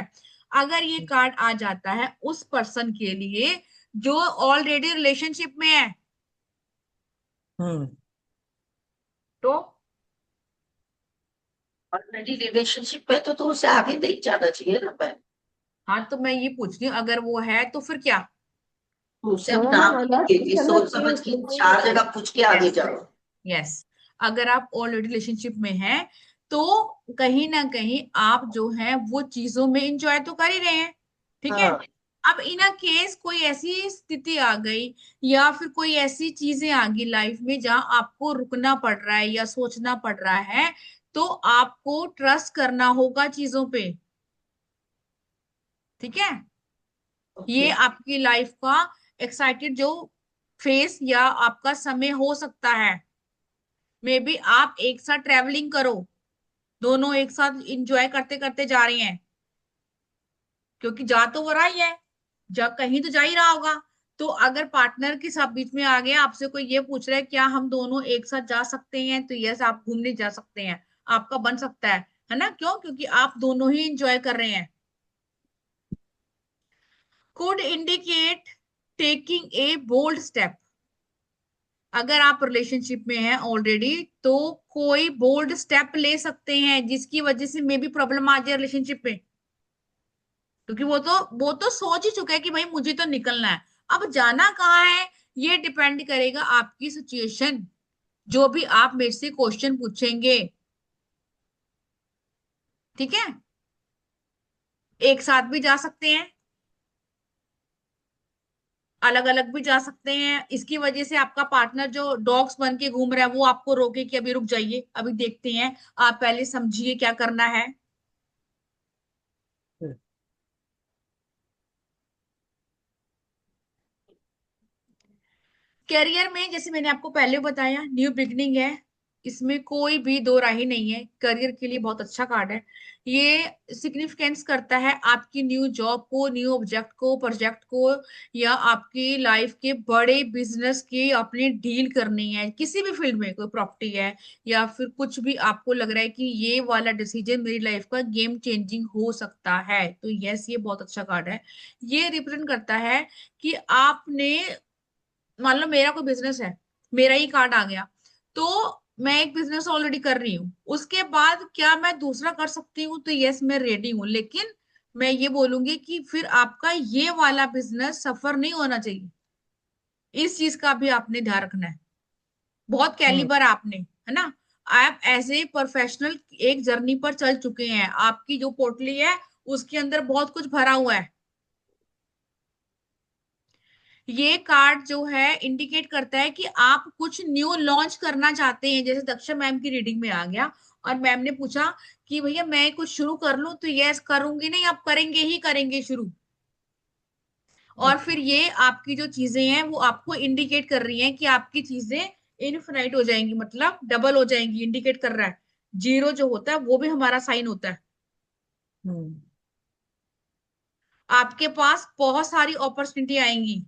B: अगर ये कार्ड आ जाता है उस पर्सन के लिए जो ऑलरेडी रिलेशनशिप में है,
E: हम्म।
B: तो
D: ऑलरेडी रिलेशनशिप में तो उसे आगे नहीं जाना चाहिए ना। मैं
B: हाँ तो मैं ये पूछ रही हूँ, अगर वो है तो फिर क्या।
D: तो उसे हम नाम देंगे कि सोच समझ के 4 जगह पूछ के आगे
B: यस।
D: जाओ।
B: यस। अगर आप ऑलरेडी रिलेशनशिप में हैं तो कहीं ना कहीं आप जो है वो चीजों में इंजॉय तो कर ही रहे हैं। ठीक है।
D: हाँ।
B: अब इन केस कोई ऐसी स्थिति आ गई या फिर कोई ऐसी चीजें आ गई लाइफ में जहां आपको रुकना पड़ रहा है या सोचना पड़ रहा है, तो आपको ट्रस्ट करना होगा चीजों पे। ठीक है।
D: ओके।
B: ये आपकी लाइफ का एक्साइटेड जो फेस या आपका समय हो सकता है। मे बी आप एक साथ ट्रेवलिंग करो, दोनों एक साथ इंजॉय करते करते जा रही हैं, क्योंकि जा तो वो रहा ही है, जा कहीं तो जा ही रहा होगा। तो अगर पार्टनर के साथ बीच में आ गया, आपसे कोई ये पूछ रहा है क्या हम दोनों एक साथ जा सकते हैं, तो यस आप घूमने जा सकते हैं, आपका बन सकता है ना। क्यों, क्योंकि आप दोनों ही इंजॉय कर रहे हैं। Could indicate taking a bold step, अगर आप रिलेशनशिप में हैं ऑलरेडी तो कोई बोल्ड स्टेप ले सकते हैं जिसकी वजह से मे बी प्रॉब्लम आ जाए रिलेशनशिप में, क्योंकि वो तो सोच ही चुका है कि भाई मुझे तो निकलना है। अब जाना कहाँ है ये डिपेंड करेगा आपकी सिचुएशन, जो भी आप मेरे से क्वेश्चन पूछेंगे। ठीक है। एक साथ भी जा सकते हैं, अलग अलग भी जा सकते हैं। इसकी वजह से आपका पार्टनर जो डॉग्स बन के घूम रहा है वो आपको रोके कि अभी रुक जाइए, अभी देखते हैं, आप पहले समझिए क्या करना है। करियर में जैसे मैंने आपको पहले बताया न्यू बिगनिंग है, इसमें कोई भी दो राय नहीं है, करियर के लिए बहुत अच्छा कार्ड है। ये सिग्निफिकेंस करता है आपकी न्यू जॉब को, न्यू ऑब्जेक्ट को, प्रोजेक्ट को, या आपकी लाइफ के बड़े बिजनेस की आपने डील करनी है, किसी भी फील्ड में, कोई प्रॉपर्टी है या फिर कुछ भी आपको लग रहा है कि ये वाला डिसीजन मेरी लाइफ का गेम चेंजिंग हो सकता है, तो यस ये बहुत अच्छा कार्ड है। ये रिप्रेजेंट करता है कि आपने, मान लो मेरा कोई बिजनेस है, मेरा ही कार्ड आ गया, तो मैं एक बिजनेस ऑलरेडी कर रही हूँ, उसके बाद क्या मैं दूसरा कर सकती हूँ, तो यस मैं रेडी हूँ, लेकिन मैं ये बोलूंगी कि फिर आपका ये वाला बिजनेस सफर नहीं होना चाहिए। इस चीज का भी आपने ध्यान रखना है। बहुत
E: हम्म।
B: कैलिबर आपने, है ना, आप एज ए प्रोफेशनल एक जर्नी पर चल चुके हैं, आपकी जो पोटली है उसके अंदर बहुत कुछ भरा हुआ है। ये कार्ड जो है इंडिकेट करता है कि आप कुछ न्यू लॉन्च करना चाहते हैं, जैसे दक्षा मैम की रीडिंग में आ गया और मैम ने पूछा कि भैया मैं कुछ शुरू कर लूं, तो यस करूंगी नहीं, आप करेंगे ही करेंगे शुरू। और फिर ये आपकी जो चीजें हैं वो आपको इंडिकेट कर रही हैं कि आपकी चीजें इनफिनाइट हो जाएंगी, मतलब डबल हो जाएंगी, इंडिकेट कर रहा है। जीरो जो होता है वो भी हमारा साइन होता है।
E: हम्म।
B: आपके पास बहुत सारी अपॉर्चुनिटी आएंगी,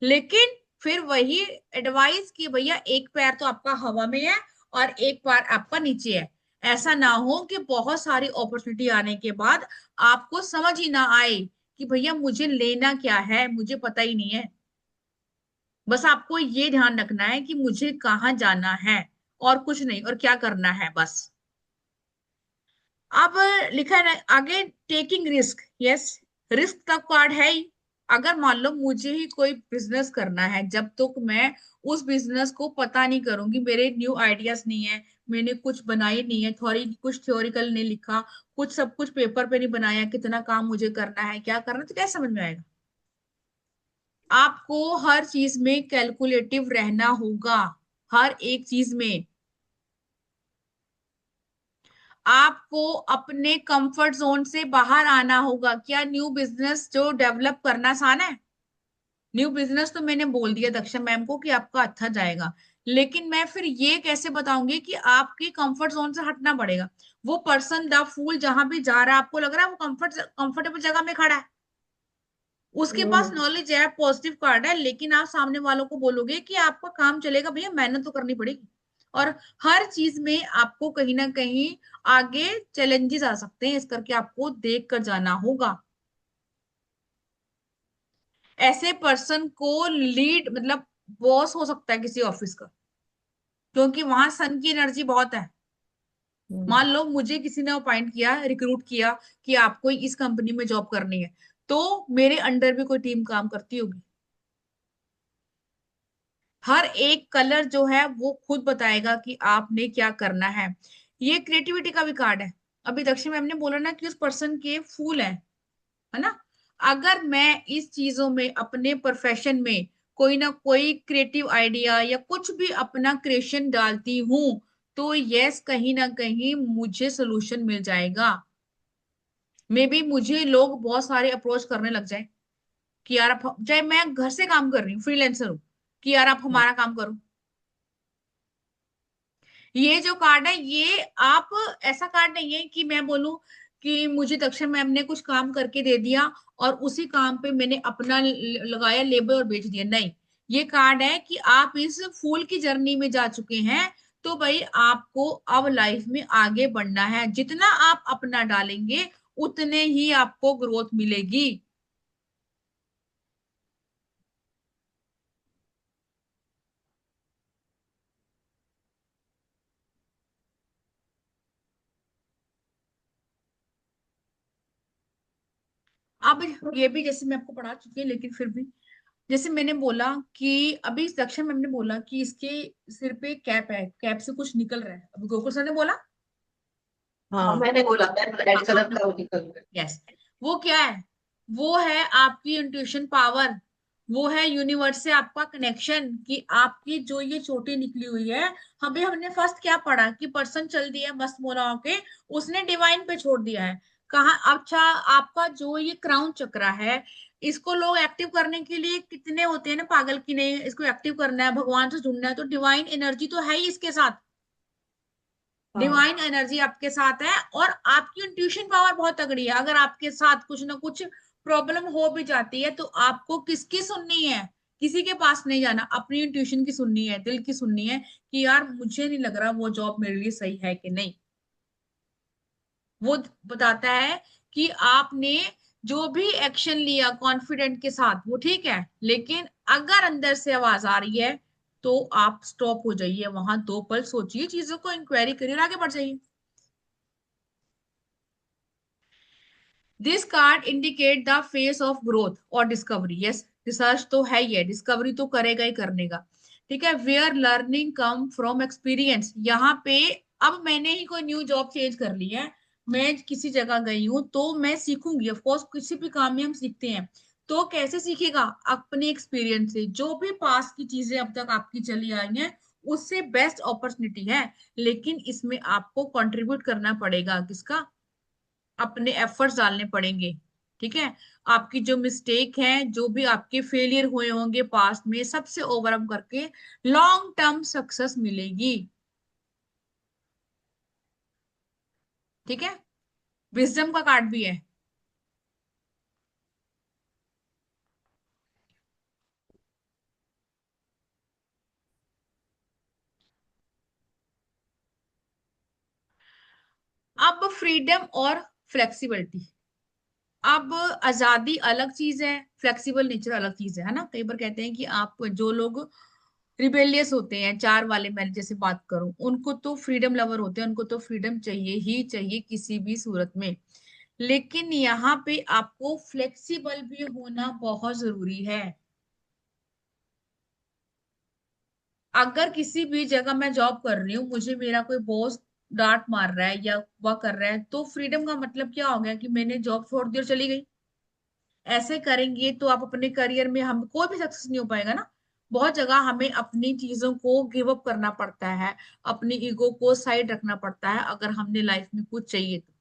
B: लेकिन फिर वही एडवाइस कि भैया एक पैर तो आपका हवा में है और एक पैर आपका नीचे है। ऐसा ना हो कि बहुत सारी अपॉर्चुनिटी आने के बाद आपको समझ ही ना आए कि भैया मुझे लेना क्या है, मुझे पता ही नहीं है। बस आपको ये ध्यान रखना है कि मुझे कहाँ जाना है, और कुछ नहीं, और क्या करना है बस। अब लिखा है ना आगे, टेकिंग रिस्क, यस रिस्क तक कार्ड है ही। अगर मान लो मुझे ही कोई बिजनेस करना है, जब तक मैं उस बिजनेस को पता नहीं करूंगी, मेरे न्यू आइडियाज नहीं है, मैंने कुछ बनाई नहीं है, थोड़ी कुछ थ्योरिकल नहीं लिखा, कुछ सब कुछ पेपर पे नहीं बनाया, कितना काम मुझे करना है, क्या करना है, तो क्या समझ में आएगा। आपको हर चीज में कैलकुलेटिव रहना होगा, हर एक चीज में। आपको अपने कंफर्ट जोन से बाहर आना होगा। क्या न्यू बिजनेस जो डेवलप करना आसान है? न्यू बिजनेस तो मैंने बोल दिया दक्षा मैम को कि आपका अच्छा जाएगा, लेकिन मैं फिर ये कैसे बताऊंगी कि आपकी कंफर्ट जोन से हटना पड़ेगा। वो पर्सन द फूल जहां भी जा रहा है, आपको लग रहा है वो कंफर्टेबल जगह में खड़ा है, उसके पास
E: हम्म।
B: नॉलेज है, पॉजिटिव कार्ड है, लेकिन आप सामने वालों को बोलोगे कि आपका काम चलेगा भैया, मेहनत तो करनी पड़ेगी। और हर चीज में आपको कहीं ना कहीं आगे चैलेंजेस आ सकते हैं, इस करके आपको देख कर जाना होगा। ऐसे पर्सन को लीड, मतलब बॉस हो सकता है किसी ऑफिस का, क्योंकि वहां सन की एनर्जी बहुत है। मान लो मुझे किसी ने अपॉइंट किया, रिक्रूट किया कि आपको इस कंपनी में जॉब करनी है, तो मेरे अंडर भी कोई टीम काम करती होगी। हर एक कलर जो है वो खुद बताएगा कि आपने क्या करना है। ये क्रिएटिविटी का भी कार्ड है। अभी दक्षिण मैम ने बोला ना कि उस पर्सन के फूल है ना। अगर मैं इस चीजों में अपने प्रोफेशन में कोई ना कोई क्रिएटिव आइडिया या कुछ भी अपना क्रिएशन डालती हूँ, तो यस कहीं ना कहीं मुझे सोल्यूशन मिल जाएगा। मे बी मुझे लोग बहुत सारे अप्रोच करने लग जाए कि यार आप, चाहे मैं घर से काम कर रही हूँ, फ्रीलैंसर हूँ, कि यार आप हमारा काम करो। ये जो कार्ड है ये, आप, ऐसा कार्ड नहीं है कि मैं बोलूं कि मुझे दक्षिण मैम ने कुछ काम करके दे दिया और उसी काम पे मैंने अपना लगाया लेबल और बेच दिया, नहीं। ये कार्ड है कि आप इस फूल की जर्नी में जा चुके हैं, तो भाई आपको अब लाइफ में आगे बढ़ना है। जितना आप अपना डालेंगे उतने ही आपको ग्रोथ मिलेगी। अब ये भी जैसे मैं आपको पढ़ा चुकी हूँ, लेकिन फिर भी जैसे मैंने बोला कि अभी दक्षिण मैम ने बोला कि इसके सिर पे कैप है, कैप से कुछ निकल रहा है, अभी गोकुल सर ने बोला।
D: हाँ,
E: हाँ।
D: मैंने बोला मैम, रेड
B: हाँ,
D: कलर का वो निकल गया।
B: यस। वो क्या है? वो है आपकी इंट्यूशन पावर, वो है यूनिवर्स से आपका कनेक्शन, कि आपकी जो ये चोटी निकली हुई है। अभी हमने फर्स्ट क्या पढ़ा कि पर्सन चल दिया मस्त मोला होके, उसने डिवाइन पे छोड़ दिया है। कहा, अच्छा, आपका जो ये क्राउन चक्रा है, इसको लोग एक्टिव करने के लिए कितने होते हैं ना पागल, की नहीं इसको एक्टिव करना है, भगवान से जुड़ना है, तो डिवाइन एनर्जी तो है ही इसके साथ।
D: हाँ
B: डिवाइन एनर्जी आपके साथ है और आपकी इंट्यूशन पावर बहुत तगड़ी है। अगर आपके साथ कुछ ना कुछ प्रॉब्लम हो भी जाती है तो आपको किसकी सुननी है? किसी के पास नहीं जाना, अपनी इंट्यूशन की सुननी है, दिल की सुननी है कि यार मुझे नहीं लग रहा वो जॉब मेरे लिए सही है कि नहीं। वो बताता है कि आपने जो भी एक्शन लिया कॉन्फिडेंट के साथ वो ठीक है, लेकिन अगर अंदर से आवाज आ रही है तो आप स्टॉप हो जाइए वहां, 2 पल सोचिए, चीजों को इंक्वायरी करिए और आगे बढ़ जाइए। This card indicate the face of growth और डिस्कवरी। यस, रिसर्च तो है ही है, डिस्कवरी तो करेगा ही करने का। ठीक है, where learning come from experience. यहाँ पे अब मैंने ही कोई न्यू जॉब चेंज कर ली है, मैं किसी जगह गई हूँ तो मैं सीखूंगी। ऑफ कोर्स किसी भी काम में हम सीखते हैं, तो कैसे सीखेगा? अपने एक्सपीरियंस से। जो भी पास की चीजें अब तक आपकी चली आई हैं उससे बेस्ट अपॉर्चुनिटी है, लेकिन इसमें आपको कंट्रीब्यूट करना पड़ेगा। किसका? अपने एफर्ट्स डालने पड़ेंगे। ठीक है, आपकी जो मिस्टेक है, जो भी आपके फेलियर हुए होंगे पास्ट में, सबसे ओवरकम करके लॉन्ग टर्म सक्सेस मिलेगी। ठीक है, विजडम का कार्ड भी है। अब फ्रीडम और फ्लेक्सिबिलिटी। अब आजादी अलग चीज है, फ्लेक्सिबल नेचर अलग चीज है ना। कई बार कहते हैं कि आप जो लोग रिबेलियस होते हैं, 4 वाले मैं जैसे बात करूं, उनको तो फ्रीडम लवर होते हैं, उनको तो फ्रीडम चाहिए ही चाहिए किसी भी सूरत में। लेकिन यहाँ पे आपको फ्लेक्सिबल भी होना बहुत जरूरी है। अगर किसी भी जगह मैं जॉब कर रही हूँ, मुझे मेरा कोई बॉस डांट मार रहा है या वह कर रहा है, तो फ्रीडम का मतलब क्या हो गया कि मैंने जॉब छोड़ दी और चली गई। ऐसे करेंगे तो आप अपने करियर में, हम कोई भी सक्सेस नहीं हो पाएगा ना। बहुत जगह हमें अपनी चीजों को गिव अप करना पड़ता है, अपनी ईगो को साइड रखना पड़ता है, अगर हमने लाइफ में कुछ चाहिए तो।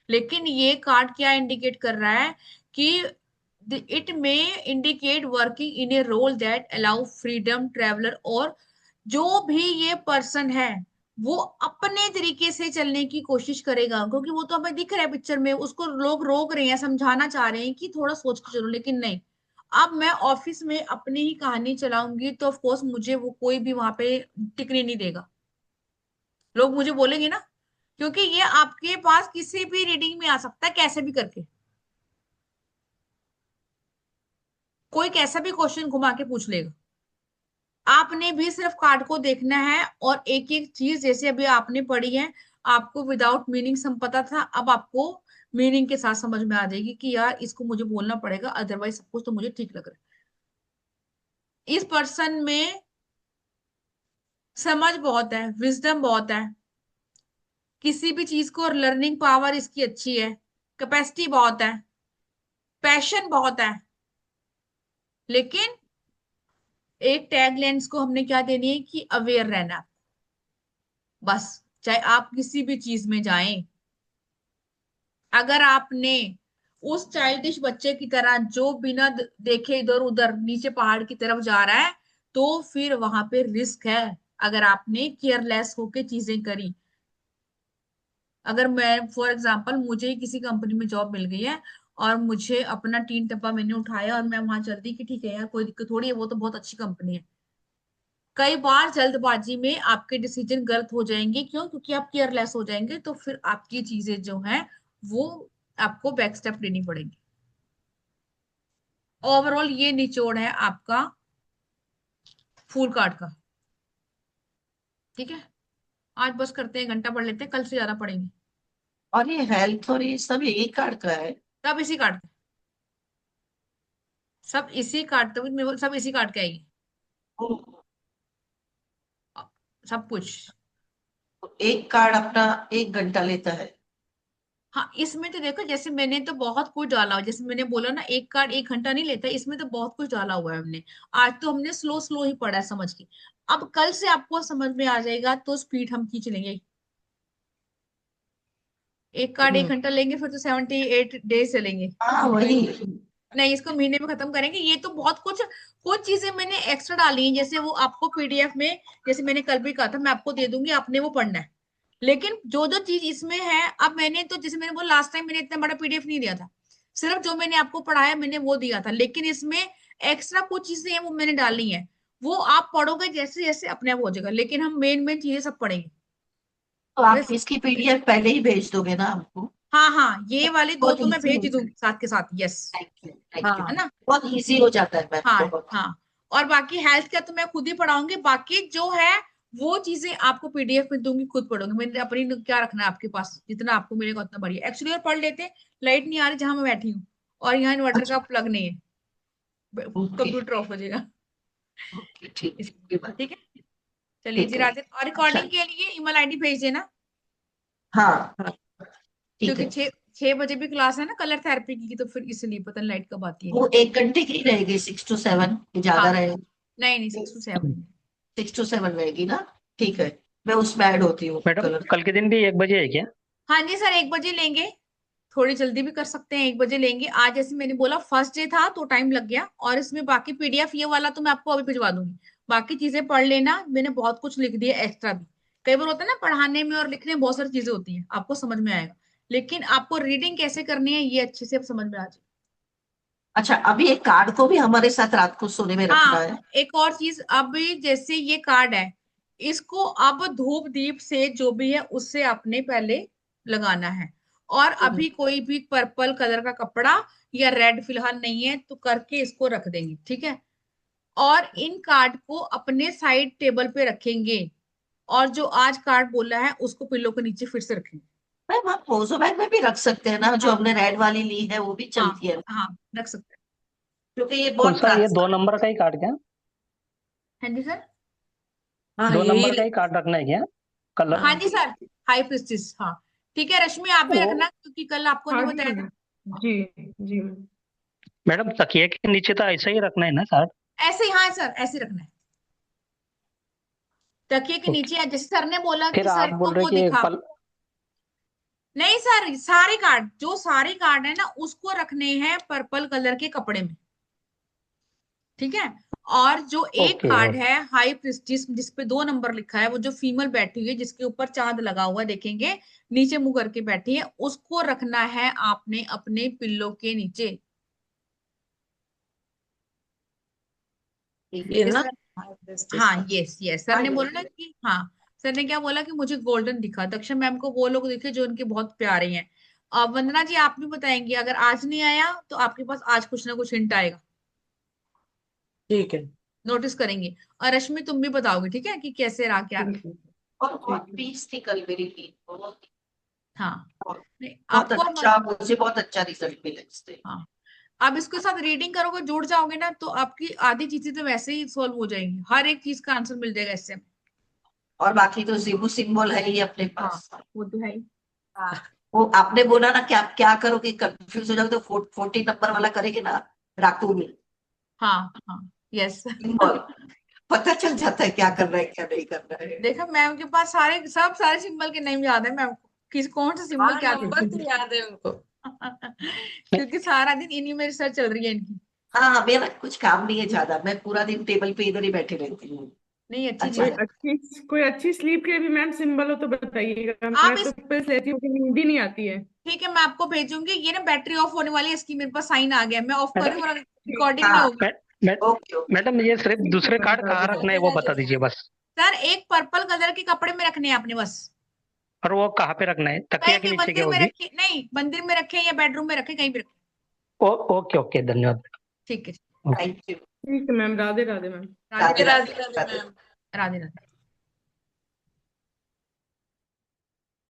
B: लेकिन ये कार्ड क्या इंडिकेट कर रहा है कि it may indicate working in a role that allow freedom traveller. और जो भी ये पर्सन है वो अपने तरीके से चलने की कोशिश करेगा, क्योंकि वो तो हमें दिख रहा है पिक्चर में, उसको लोग रोक रहे हैं, समझाना चाह रहे हैं कि थोड़ा सोच के चलो, लेकिन नहीं। अब मैं ऑफिस में अपनी ही कहानी चलाऊंगी तो ऑफ कोर्स मुझे वो कोई भी वहां पे टिकने नहीं देगा, लोग मुझे बोलेंगे ना। क्योंकि ये आपके पास किसी भी रीडिंग में आ सकता है, कैसे भी करके कोई कैसा भी क्वेश्चन घुमा के पूछ लेगा। आपने भी सिर्फ कार्ड को देखना है और एक एक चीज, जैसे अभी आपने पढ़ी है, आपको विदाउट मीनिंग सम पता था, अब आपको मीनिंग के साथ समझ में आ जाएगी कि यार इसको मुझे बोलना पड़ेगा, अदरवाइज सब कुछ तो मुझे ठीक लग रहा है। इस पर्सन में समझ बहुत है, विजडम बहुत है, किसी भी चीज को लर्निंग पावर इसकी अच्छी है, कैपेसिटी बहुत है, पैशन बहुत है। लेकिन एक टैग लाइन को हमने क्या देनी है कि अवेयर रहना। बस, चाहे आप किसी भी चीज में जाएं, अगर आपने उस चाइल्डिश बच्चे की तरह जो बिना देखे इधर उधर नीचे पहाड़ की तरफ जा रहा है, तो फिर वहां पे रिस्क है। अगर आपने केयरलेस होके चीजें करी, अगर मैं फॉर एग्जांपल मुझे ही किसी कंपनी में जॉब मिल गई है और मुझे अपना टीन टप्पा मैंने उठाया और मैं वहां चल दी कि ठीक है यार कोई दिक्कत थोड़ी है, वो तो बहुत अच्छी कंपनी है। कई बार जल्दबाजी में आपके डिसीजन गलत हो जाएंगे, क्यों? क्योंकि आप केयरलेस हो जाएंगे, तो फिर आपकी चीजें जो हैं वो आपको बैक स्टेप लेनी पड़ेगी। ओवरऑल ये निचोड़ है आपका फूल कार्ड का। ठीक है, आज बस करते हैं, घंटा पढ़ लेते हैं, कल से ज्यादा पढ़ेंगे।
D: और ये हेल्थ और ये सब एक कार्ड का है।
B: सब इसी कार्ड का, सब इसी कार्ड, तो सब इसी कार्ड का आएगी
D: ओ,
B: सब कुछ।
D: तो एक कार्ड अपना 1 घंटा लेता है।
B: हाँ, इसमें तो देखो, जैसे मैंने तो बहुत कुछ डाला हुआ, जैसे मैंने बोला ना एक कार्ड 1 घंटा नहीं लेता, इसमें तो बहुत कुछ डाला हुआ है हमने। आज तो हमने स्लो स्लो ही पढ़ा है समझ के। अब कल से आपको समझ में आ जाएगा तो स्पीड हम खींच लेंगे। एक कार्ड एक
D: हम्म।
B: घंटा लेंगे फिर तो 78 डेज चलेंगे।
D: हाँ वही।
B: नहीं, इसको महीने में खत्म करेंगे। ये तो बहुत कुछ चीजें मैंने एक्स्ट्रा डाली हैं, जैसे वो आपको पीडीएफ में, जैसे मैंने कल भी कहा था, मैं आपको दे दूंगी, आपने वो पढ़ना है। लेकिन जो जो चीज इसमें है, अब मैंने तो जैसे मैंने बोला लास्ट टाइम मैंने इतना बड़ा पीडीएफ नहीं दिया था, सिर्फ जो मैंने आपको पढ़ाया मैंने वो दिया था, लेकिन इसमें एक्स्ट्रा कुछ चीजें हैं वो मैंने डाली हैं, वो आप पढ़ोगे जैसे जैसे अपने आप हो जाएगा, लेकिन हम मेन मेन चीजें सब पढ़ेंगे।
D: तो आप
B: वैसे
D: इसकी पीडीएफ पहले ही भेज दोगे ना हमको?
B: हाँ हाँ, ये वाले दो
D: बहुत
B: तो मैं
D: इजी
B: भेज
D: हो
B: ही दूंगी
D: जाता
B: साथ के साथ। यस।
D: है। Thank you.
B: है ना।
D: बहुत इजी हो जाता है मैम,
B: हाँ
D: बहुत।
B: हाँ। और बाकी हेल्थ का तो मैं खुद ही पढ़ाऊंगी, बाकी जो है वो चीजें आपको पीडीएफ में दूंगी, खुद पढ़ोगे। मैंने अपनी क्या रखना है आपके पास, जितना आपको मिलेगा उतना बढ़िया। एक्चुअली और पढ़ लेते, लाइट नहीं आ रही जहां मैं बैठी हूँ, और यहाँ इन्वर्टर का
D: अच्छा,
B: प्लग नहीं है,
D: ओके
B: कंप्यूटर ऑफ हो जाएगा।
D: ओके, ठीक है,
B: इसलिए।
D: कोई बात
B: ठीक है, चलिए
D: ठीक
B: जी
D: है।
B: राधे। और
D: अच्छा,
B: रिकॉर्डिंग के लिए ईमेल आईडी भेज देना,
D: हाँ हाँ, ठीक
B: क्योंकि
D: है।
B: 6 बजे भी क्लास है ना कलर थेरेपी की, तो फिर इसलिए पता नहीं लाइट कब आती है
D: वो
B: नहीं।
D: 1 घंटे की रहेगी, 6 to 7
B: हाँ,
D: ज्यादा रहेगी?
B: नहीं नहीं, 6 to 7।
D: 6 to 7 रहेगी ना? ठीक है, मैं उसमें ऐड होती हूँ
C: मैडम
D: कलर।
C: कल के दिन भी 1 बजे है क्या?
B: हाँ जी सर, 1 बजे लेंगे, थोड़ी जल्दी भी कर सकते हैं, 1 बजे लेंगे। आज जैसे मैंने बोला फर्स्ट डे था तो टाइम लग गया, और इसमें बाकी पीडीएफ ये वाला तो मैं आपको अभी भिजवा दूंगी, बाकी चीजें पढ़ लेना, मैंने बहुत कुछ लिख दिया एक्स्ट्रा भी। कई बार होता है ना पढ़ाने में और लिखने में बहुत सारी चीजें होती हैं, आपको समझ में आएगा, लेकिन आपको रीडिंग कैसे करनी है ये अच्छे से अब समझ में आ जाए।
D: अच्छा, अभी एक कार्ड को भी हमारे साथ रात को सोने में रखना
B: हाँ,
D: है?
B: एक और चीज, अब जैसे ये कार्ड है, इसको अब धूप दीप से जो भी है उससे आपने पहले लगाना है, और
D: हम्म,
B: अभी कोई भी पर्पल कलर का कपड़ा या रेड फिलहाल नहीं है, तो करके इसको रख देंगे, ठीक है। और इन कार्ड को अपने साइड टेबल पे रखेंगे, और जो आज कार्ड बोला है उसको पिल्लो के नीचे फिर से रखेंगे।
D: मैम आप पोजो बैग में भी रख सकते हैं ना, जो
B: हाँ
D: हमने रेड वाली ली है वो भी
B: हाँ
D: चलती है,
B: हाँ, रख सकते हैं।
D: क्योंकि ये
C: कौन
D: बहुत
C: सा, ये 2
D: ट्रांसपेरेंट।
C: नंबर का ही कार्ड क्या?
B: हाँ जी सर।
E: हाँ
C: 2 नंबर का
E: यही।
C: ही कार्ड रखना है क्या? कलर?
B: हाँ
D: हाँ,
B: जी सर, हाई प्रिस्टिस, हाँ। ठीक है रश्मि, आप भी
C: वो
B: रखना, क्योंकि कल आपको नहीं
A: हाँ जी
B: बताया था।
A: मैम। जी जी मैम।
C: मैडम तकिए के नीचे तो ऐसा ही रखना है ना कार्ड?
B: ऐसे ही, हाँ सर, ऐसे रखना है, तकिए के
C: ओके।
B: नीचे। जैसे सर ने बोला कि
C: फिर आप
B: सर को
C: बोल रहे
B: वो
C: कि
B: दिखा,
C: पल
B: नहीं सर, सारे कार्ड, जो सारे कार्ड है ना उसको रखने हैं पर्पल कलर के कपड़े में, ठीक है। और जो एक
C: ओके
B: कार्ड
C: ओके।
B: है हाई प्रिस्टिस, जिसपे 2 नंबर लिखा है, वो जो फीमेल बैठी हुई है जिसके ऊपर चांद लगा हुआ है, देखेंगे नीचे मुंह करके बैठी है, उसको रखना है आपने अपने पिल्लो के नीचे।
D: ठीक
E: ये
B: ये
D: है।
E: ना
B: सर,
E: justice
B: हाँ
E: का।
B: यस यस, सर
D: हाँ,
B: ने बोला ना
D: ये
B: कि हाँ, सर ने क्या बोला कि मुझे गोल्डन दिखा, दक्षा मैम को वो लोग दिखे जो उनके बहुत प्यारे हैं। अब वंदना जी आप भी बताएंगे, अगर आज नहीं आया तो आपके पास आज कुछ ना कुछ हिंट आएगा,
E: ठीक है।
B: नोटिस करेंगे। और रश्मि तुम भी बताओगे, ठीक है, कि कैसे रहा क्या रहा।
A: ठीक है।
D: और बहुत
A: ठीक है।
D: पीस थी कल मेरी की, बहुत
B: हाँ,
D: बहुत
B: नहीं
D: बहुत
B: आपको
D: अच्छा, मुझे बहुत अच्छा रिजल्ट मिला इससे।
B: हाँ, आप इसके साथ रीडिंग करोगे, जुड़ जाओगे ना, तो आपकी आधी चीजें तो वैसे ही सॉल्व हो जाएंगी, हर एक चीज का आंसर मिल जाएगा इससे।
D: और बाकी तो जीबू सिंबल है ही अपने
B: हाँ,
D: पास।
B: वो तो है ही।
D: हाँ, वो आपने बोला ना कि आप क्या करोगे, कंफ्यूज हो जाओगे, तो 40 नंबर वाला करेंगे ना, राकून
B: हाँ हाँ, यस।
D: सिंबल, पता चल जाता है क्या करना है क्या नहीं करना है।
B: देखा, मैम के पास सारे सिंबल के नेम याद है मैम को, किस कौन सा सिंबल
E: हाँ
B: क्या
E: नंबर
B: था।
E: तो याद है उनको।
B: क्योंकि सारा दिन इन्हीं में रिसर्च चल रही है इनकी।
D: हाँ, मेरा कुछ काम नहीं है ज्यादा, मैं पूरा दिन टेबल पे इधर ही बैठी रहती हूँ।
B: नहीं, अच्छी
D: अच्छा
A: कोई
B: चीज
D: है।
B: है।
A: अच्छी स्लीप के भी मैम सिंबल हो तो बताइएगा,
B: आप
A: मैं तो
B: इस
A: पिल्स लेती हूँ कि नींद ही नहीं आती है।
B: ठीक है, मैं आपको भेजूंगी, ये ना बैटरी ऑफ होने वाली है इसकी, मेरे पास साइन आ गया, मैं ऑफ कर
C: मैडम
B: रही हूँ,
A: ठीक।
B: रिकॉर्डिंग नहीं
D: हाँ,
B: होगी।
C: मै, मै,
D: ओके ओके।
C: मैडम ये सिर्फ
A: ठीक है
C: दूसरे
A: मैम,
C: कार्ड कहाँ
A: राधे
C: रखना है
A: राधे।
C: वो
E: राधे
C: बता
E: राधे
C: दीजिए
E: मैम।
C: बस।
B: सर एक पर्पल कलर के कपड़े में रखने हैं आपने बस,
C: और वो कहाँ पे रखना है, तकिया
B: कहीं
C: के
B: भी
C: नीचे क्या
B: मंदिर में
C: होगी?
B: रखिए, नहीं मंदिर में रखे या बेडरूम में रखे, कहीं भी रखे।
C: ओके ओके, धन्यवाद।
B: ठीक है।
C: ओके।
D: Thank you.
A: ठीक है ma'am, Radhe Radhe ma'am.
B: Radhe
D: Radhe
B: Radhe.
D: Radhe
E: Radhe Radhe
D: Radhe.
E: Ma'am.
B: Radhe Radhe.